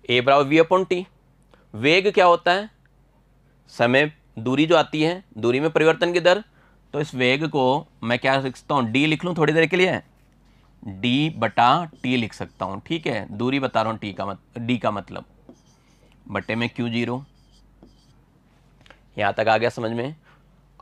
A बराबर V/T। वेग क्या होता है, समय, दूरी जो आती है, दूरी में परिवर्तन की दर। तो इस वेग को मैं क्या लिख सकता हूँ, D लिख लूँ थोड़ी देर के लिए, D/T लिख सकता हूँ। ठीक है, दूरी बता रहा हूँ, D का मतलब बटे में Q0। यहाँ तक आ गया समझ में।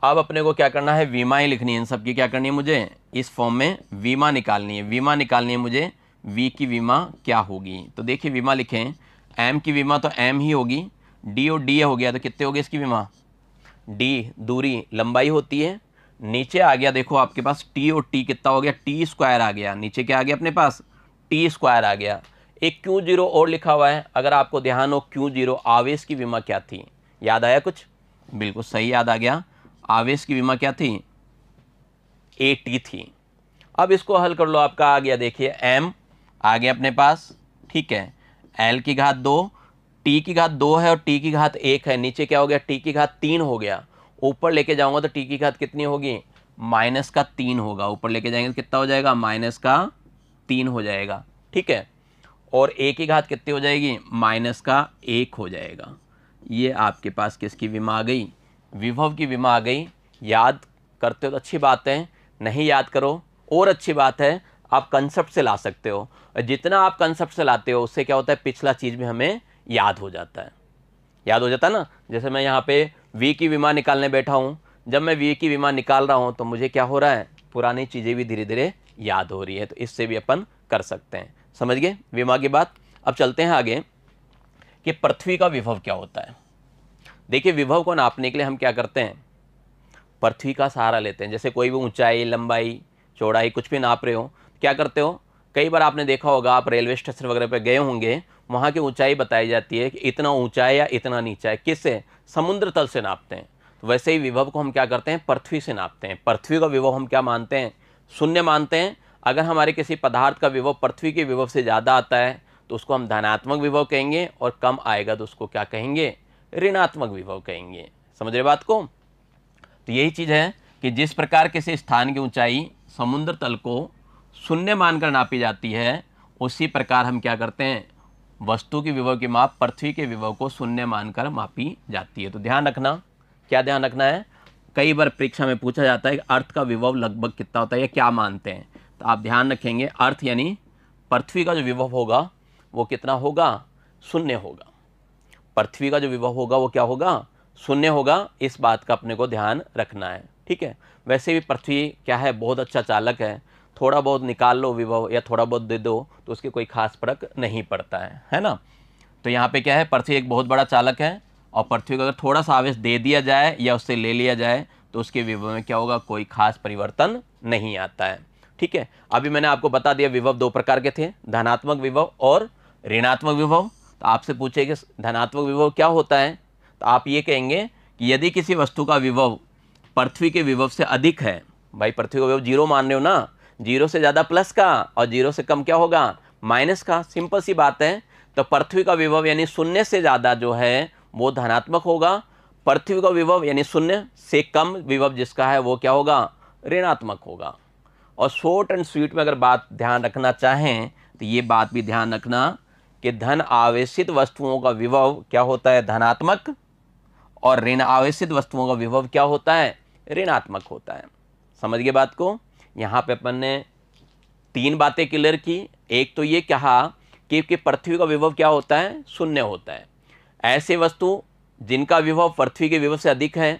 अब अपने को क्या करना है, विमा ही लिखनी है इन सब की, क्या करनी है मुझे, इस फॉर्म में विमा निकालनी है, विमा निकालनी है मुझे। V की विमा क्या होगी, तो देखिए विमा लिखें, M की विमा तो M ही होगी, D और D हो गया, तो कितने हो गए इसकी विमा, D दूरी लंबाई होती है, नीचे आ गया देखो आपके पास T और T कितना हो गया, T² आ गया, नीचे क्या आ गया अपने पास, T² आ गया। एक Q0 और लिखा हुआ है, अगर आपको ध्यान हो Q0 आवेश की विमा क्या थी, याद आया कुछ, बिल्कुल सही याद आ गया, आवेश की विमा क्या थी, AT थी। अब इसको हल कर लो, आपका आ गया, देखिए M आ गया अपने पास, ठीक है, L की घात 2, T की घात 2 है और T की घात 1 है, नीचे क्या हो गया, T की घात 3 हो गया, ऊपर लेके जाऊंगा तो T की घात कितनी होगी, -3 होगा, ऊपर लेके जाएंगे तो कितना हो जाएगा, -3 हो जाएगा। ठीक है, और A की घात कितनी हो जाएगी, -1 हो जाएगा। ये आपके पास किसकी विमा आ गई, विभव की विमा आ गई। याद करते हो तो अच्छी बात है, नहीं याद करो और अच्छी बात है, आप कंसेप्ट से ला सकते हो, और जितना आप कंसेप्ट से लाते हो उससे क्या होता है, पिछला चीज़ भी हमें याद हो जाता है, याद हो जाता है ना। जैसे मैं यहाँ पे V की विमा निकालने बैठा हूँ, जब मैं V की विमा निकाल रहा हूँ तो मुझे क्या हो रहा है, पुरानी चीज़ें भी धीरे धीरे याद हो रही है, तो इससे भी अपन कर सकते हैं। समझ गए विमा की बात। अब चलते हैं आगे कि पृथ्वी का विभव क्या होता है। देखिए विभव को नापने के लिए हम क्या करते हैं, पृथ्वी का सहारा लेते हैं। जैसे कोई भी ऊंचाई, लंबाई, चौड़ाई कुछ भी नाप रहे हो, क्या करते हो, कई बार आपने देखा होगा, आप रेलवे स्टेशन वगैरह पे गए होंगे, वहाँ की ऊंचाई बताई जाती है कि इतना ऊंचा है या इतना नीचा है, किससे, समुद्र तल से नापते हैं। तो वैसे ही विभव को हम क्या करते हैं, पृथ्वी से नापते हैं। पृथ्वी का विभव हम क्या मानते हैं, शून्य मानते हैं। अगर हमारे किसी पदार्थ का विभव पृथ्वी के विभव से ज़्यादा आता है तो उसको हम धनात्मक विभव कहेंगे, और कम आएगा तो उसको क्या कहेंगे, ऋणात्मक विभव कहेंगे। समझ रहे बात को। तो यही चीज़ है कि जिस प्रकार किसी स्थान की ऊंचाई समुद्र तल को शून्य मानकर नापी जाती है, उसी प्रकार हम क्या करते हैं, वस्तु की विभव की माप पृथ्वी के विभव को शून्य मानकर मापी जाती है। तो ध्यान रखना, क्या ध्यान रखना है, कई बार परीक्षा में पूछा जाता है कि अर्थ का विभव लगभग कितना होता है या क्या मानते हैं, तो आप ध्यान रखेंगे अर्थ यानी पृथ्वी का जो विभव होगा वो कितना होगा, शून्य होगा। पृथ्वी का जो विभव होगा वो क्या होगा, शून्य होगा। इस बात का अपने को ध्यान रखना है, ठीक है। वैसे भी पृथ्वी क्या है, बहुत अच्छा चालक है, थोड़ा बहुत निकाल लो विभव या थोड़ा बहुत दे दो तो उसके कोई खास फर्क नहीं पड़ता है ना। तो यहाँ पे क्या है, पृथ्वी एक बहुत बड़ा चालक है, और पृथ्वी को अगर थोड़ा सा आवेश दे दिया जाए या उससे ले लिया जाए तो उसके विभव में क्या होगा, कोई खास परिवर्तन नहीं आता है, ठीक है। अभी मैंने आपको बता दिया विभव दो प्रकार के थे, धनात्मक विभव और ऋणात्मक विभव। तो आपसे पूछे कि धनात्मक विभव क्या होता है, तो आप ये कहेंगे कि यदि किसी वस्तु का विभव पृथ्वी के विभव से अधिक है, भाई पृथ्वी का विभव 0 मान रहे हो ना, 0 से ज़्यादा प्लस का और 0 से कम क्या होगा, माइनस का, सिंपल सी बात है। तो पृथ्वी का विभव यानी शून्य से ज़्यादा जो है वो धनात्मक होगा, पृथ्वी का विभव यानी शून्य से कम विभव जिसका है वो क्या होगा, ऋणात्मक होगा। और शॉर्ट एंड स्वीट में अगर बात ध्यान रखना चाहें तो ये बात भी ध्यान रखना कि धन आवेशित वस्तुओं का विभव क्या होता है, धनात्मक, और ऋण आवेशित वस्तुओं का विभव क्या होता है, ऋणात्मक होता है। समझ गए बात को। यहाँ पे अपन ने 3 बातें क्लियर की। एक तो ये कहा कि पृथ्वी का विभव क्या होता है, शून्य होता है। ऐसे वस्तु जिनका विभव पृथ्वी के विभव से अधिक है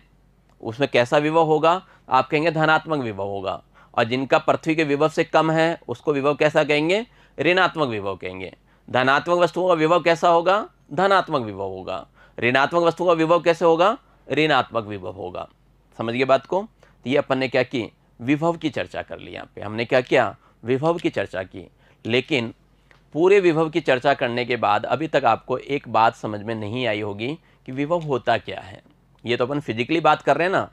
उसमें कैसा विभव होगा, आप कहेंगे धनात्मक विभव होगा, और जिनका पृथ्वी के विभव से कम है उसको विभव कैसा कहेंगे, ऋणात्मक विभव कहेंगे। धनात्मक वस्तुओं का विभव कैसा होगा, धनात्मक विभव होगा। ऋणात्मक वस्तुओं का विभव कैसे होगा, ऋणात्मक विभव होगा। समझ गए बात को। तो ये अपन ने क्या की, विभव की चर्चा कर ली। यहाँ पे हमने क्या किया, विभव की चर्चा की। लेकिन पूरे विभव की चर्चा करने के बाद अभी तक आपको एक बात समझ में नहीं आई होगी कि विभव होता क्या है। ये तो अपन फिजिकली बात कर रहे हैं ना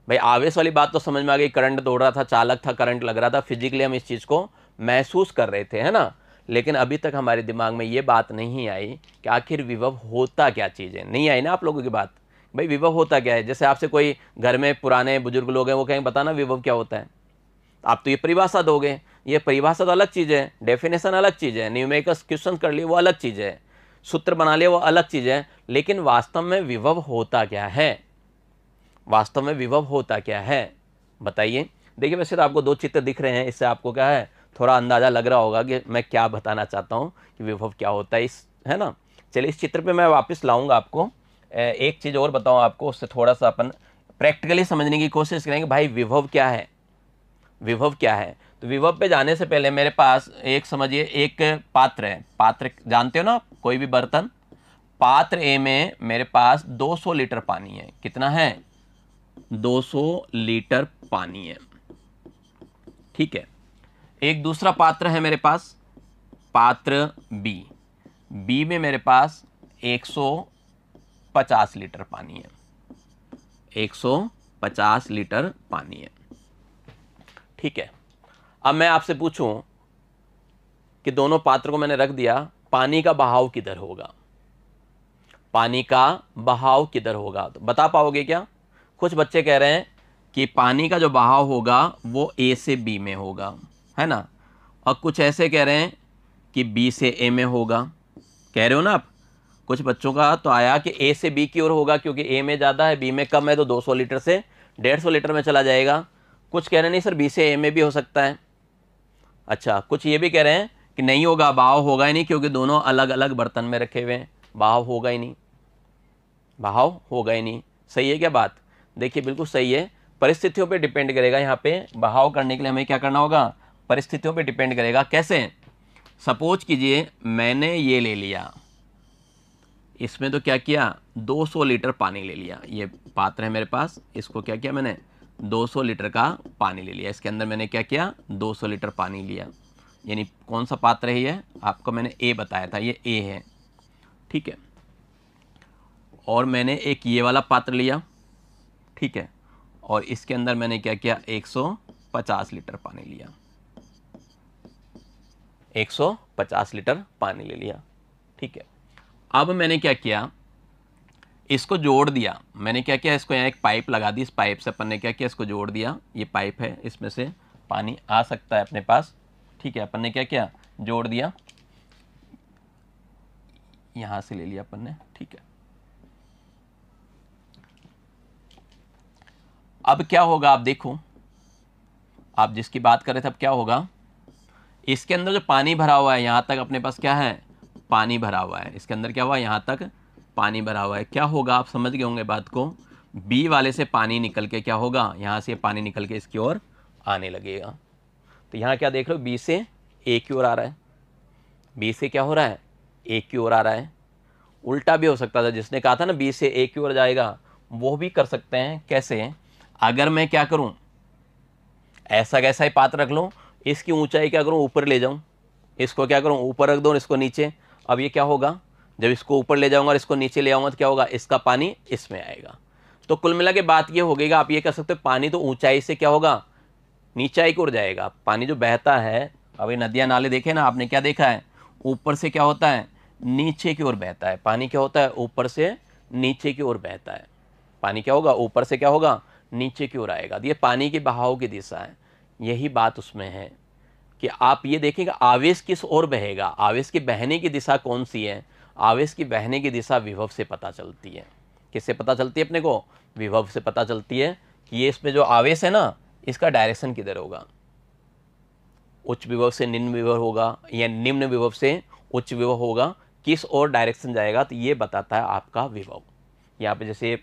भाई, आवेश वाली बात तो समझ में आ गई, करंट दौड़ रहा था, चालक था, करंट लग रहा था, फिजिकली हम इस चीज़ को महसूस कर रहे थे, है ना। लेकिन अभी तक हमारे दिमाग में ये बात नहीं आई कि आखिर विभव होता क्या चीज़ है। नहीं आई ना आप लोगों की बात, भाई विभव होता क्या है। जैसे आपसे कोई घर में पुराने बुजुर्ग लोग हैं, वो कहेंगे बताना विभव क्या होता है, आप तो ये परिभाषा दोगे। ये परिभाषा तो अलग चीज़ है, डेफिनेशन अलग चीज़ है, न्यूमेरिकल क्वेश्चन कर लिए वो अलग चीज़ है, सूत्र बना लिए वो अलग चीज़ है। लेकिन वास्तव में विभव होता क्या है, वास्तव में विभव होता क्या है बताइए। देखिए वैसे तो आपको 2 चित्र दिख रहे हैं, इससे आपको क्या है, थोड़ा अंदाज़ा लग रहा होगा कि मैं क्या बताना चाहता हूँ कि विभव क्या होता है, इस है ना। चलिए इस चित्र पे मैं वापस लाऊंगा आपको। एक चीज़ और बताऊँ आपको, उससे थोड़ा सा अपन प्रैक्टिकली समझने की कोशिश करेंगे भाई विभव क्या है, विभव क्या है। तो विभव पे जाने से पहले मेरे पास एक समझिए, एक पात्र है, पात्र जानते हो ना, कोई भी बर्तन, पात्र ए में मेरे पास 200 लीटर पानी है। कितना है, 200 लीटर पानी है, ठीक है। एक दूसरा पात्र है मेरे पास, पात्र बी, बी में मेरे पास 150 लीटर पानी है, 150 लीटर पानी है, ठीक है। अब मैं आपसे पूछूं कि दोनों पात्र को मैंने रख दिया, पानी का बहाव किधर होगा, पानी का बहाव किधर होगा, तो बता पाओगे क्या। कुछ बच्चे कह रहे हैं कि पानी का जो बहाव होगा वो ए से बी में होगा, है ना। और कुछ ऐसे कह रहे हैं कि बी से ए में होगा, कह रहे हो ना आप। कुछ बच्चों का तो आया कि ए से बी की ओर होगा, क्योंकि ए में ज़्यादा है, बी में कम है, तो 200 लीटर से 150 लीटर में चला जाएगा। कुछ कह रहे हैं नहीं सर बी से ए में भी हो सकता है। अच्छा, कुछ ये भी कह रहे हैं कि नहीं होगा, बहाव होगा ही नहीं, क्योंकि दोनों अलग अलग बर्तन में रखे हुए हैं, बहाव होगा ही नहीं, बहाव होगा ही नहीं। सही है क्या बात, देखिए बिल्कुल सही है। परिस्थितियों पे डिपेंड करेगा, यहाँ पे बहाव करने के लिए हमें क्या करना होगा, परिस्थितियों पे डिपेंड करेगा। कैसे, सपोज कीजिए मैंने ये ले लिया, इसमें तो क्या किया, 200 लीटर पानी ले लिया, ये पात्र है मेरे पास, इसको क्या किया मैंने, 200 लीटर का पानी ले लिया। इसके अंदर मैंने क्या किया, 200 लीटर पानी लिया, यानी कौन सा पात्र है ये, आपको मैंने ए बताया था, ये ए है, ठीक है। और मैंने एक ये वाला पात्र लिया, ठीक है, और इसके अंदर मैंने क्या किया, 150 लीटर पानी लिया, 150 लीटर पानी ले लिया। ठीक है, अब मैंने क्या किया, इसको जोड़ दिया। मैंने क्या किया, इसको यहाँ एक पाइप लगा दी, इस पाइप से अपन ने क्या किया, इसको जोड़ दिया। ये पाइप है, इसमें से पानी आ सकता है अपने पास। ठीक है, अपन ने क्या किया, जोड़ दिया, यहां से ले लिया अपन ने। ठीक है, अब क्या होगा, आप देखो, आप जिसकी बात कर रहे थे, अब क्या होगा, इसके अंदर जो पानी भरा हुआ है, यहां तक अपने पास क्या है, पानी भरा हुआ है। इसके अंदर क्या हुआ, यहां तक पानी भरा हुआ है। क्या होगा, आप समझ गए होंगे बात को, बी वाले से पानी निकल के क्या होगा, यहां से पानी निकल के इसकी ओर आने लगेगा। तो यहां क्या देख रहे हो, बी से ए की ओर आ रहा है, बी से क्या हो रहा है, ए की ओर आ रहा है। उल्टा भी हो सकता था, जिसने कहा था ना बी से ए की ओर जाएगा, वो भी कर सकते हैं। कैसे, अगर मैं क्या करूं, ऐसा कैसा ही पात्र रख लूं, इसकी ऊंचाई क्या करूं, ऊपर ले जाऊं, इसको क्या करूं, ऊपर रख दूं, इसको नीचे। अब ये क्या होगा, जब इसको ऊपर ले जाऊंगा और इसको नीचे ले आऊंगा तो क्या होगा, इसका पानी इसमें आएगा। तो कुल मिला के बात ये हो गई, आप ये कह सकते हो पानी तो ऊंचाई से क्या होगा, नीचाई की ओर जाएगा। पानी जो बहता है, अभी नदियां नाले देखे ना आपने, क्या देखा है, ऊपर से क्या होता है, नीचे की ओर बहता है। पानी क्या होता है, ऊपर से नीचे की ओर बहता है। पानी क्या होगा, ऊपर से क्या होगा, नीचे की ओर आएगा। ये पानी के बहाव की दिशा है। यही बात उसमें है कि आप ये देखेंगे आवेश किस ओर बहेगा, आवेश की बहने की दिशा कौन सी है। आवेश की बहने की दिशा विभव से पता चलती है। किससे पता चलती है, अपने को विभव से पता चलती है कि ये इसमें जो आवेश है ना, इसका डायरेक्शन किधर होगा, उच्च विभव से निम्न विभव होगा या निम्न विभव से उच्च विभव होगा, किस ओर डायरेक्शन जाएगा, तो ये बताता है आपका विभव। यहाँ पे जैसे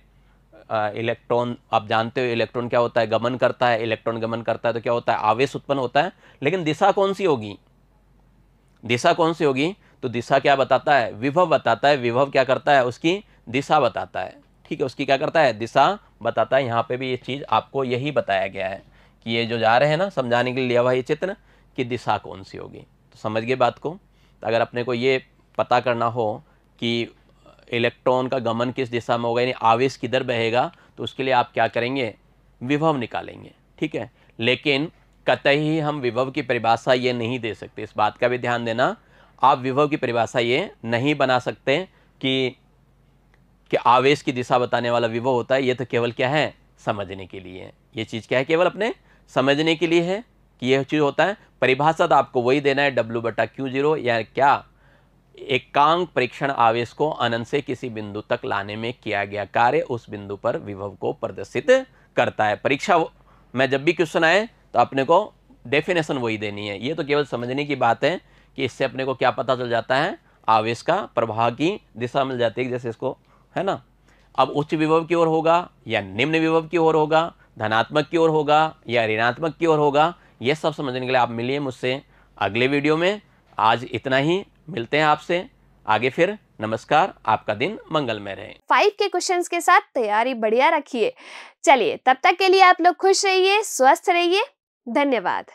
इलेक्ट्रॉन, आप जानते हो इलेक्ट्रॉन क्या होता है, गमन करता है। इलेक्ट्रॉन गमन करता है तो क्या होता है, आवेश उत्पन्न होता है। लेकिन दिशा कौन सी होगी, दिशा कौन सी होगी, तो दिशा क्या बताता है, विभव बताता है। विभव क्या करता है, उसकी दिशा बताता है। ठीक है, उसकी क्या करता है, दिशा बताता है। यहाँ पे भी ये चीज़ आपको यही बताया गया है कि ये जो जा रहे हैं ना, समझाने के लिए लिया हुआ ये चित्र, कि दिशा कौन सी होगी। तो समझ गए बात को। तो अगर अपने को ये पता करना हो कि इलेक्ट्रॉन का गमन किस दिशा में होगा, यानी आवेश किधर बहेगा, तो उसके लिए आप क्या करेंगे, विभव निकालेंगे। ठीक है, लेकिन कतई हम विभव की परिभाषा ये नहीं दे सकते, इस बात का भी ध्यान देना। आप विभव की परिभाषा ये नहीं बना सकते कि आवेश की दिशा बताने वाला विभव होता है। ये तो केवल क्या है, समझने के लिए है। ये चीज़ क्या है, केवल अपने समझने के लिए है कि यह चीज़ होता है। परिभाषा तो आपको वही देना है, W/Q0, या क्या, एकांक परीक्षण आवेश को अनंत से किसी बिंदु तक लाने में किया गया कार्य उस बिंदु पर विभव को प्रदर्शित करता है। परीक्षा में जब भी क्वेश्चन आए तो अपने को डेफिनेशन वही देनी है। ये तो केवल समझने की बात है कि इससे अपने को क्या पता चल जाता है, आवेश का प्रवाह की दिशा मिल जाती है, जैसे इसको है ना। अब उच्च विभव की ओर होगा या निम्न विभव की ओर होगा, धनात्मक की ओर होगा या ऋणात्मक की ओर होगा, ये सब समझने के लिए आप मिलिए मुझसे अगले वीडियो में। आज इतना ही, मिलते हैं आपसे आगे फिर। नमस्कार, आपका दिन मंगलमय रहे। 5 के क्वेश्चंस के साथ तैयारी बढ़िया रखिए। चलिए, तब तक के लिए आप लोग खुश रहिए, स्वस्थ रहिए। धन्यवाद।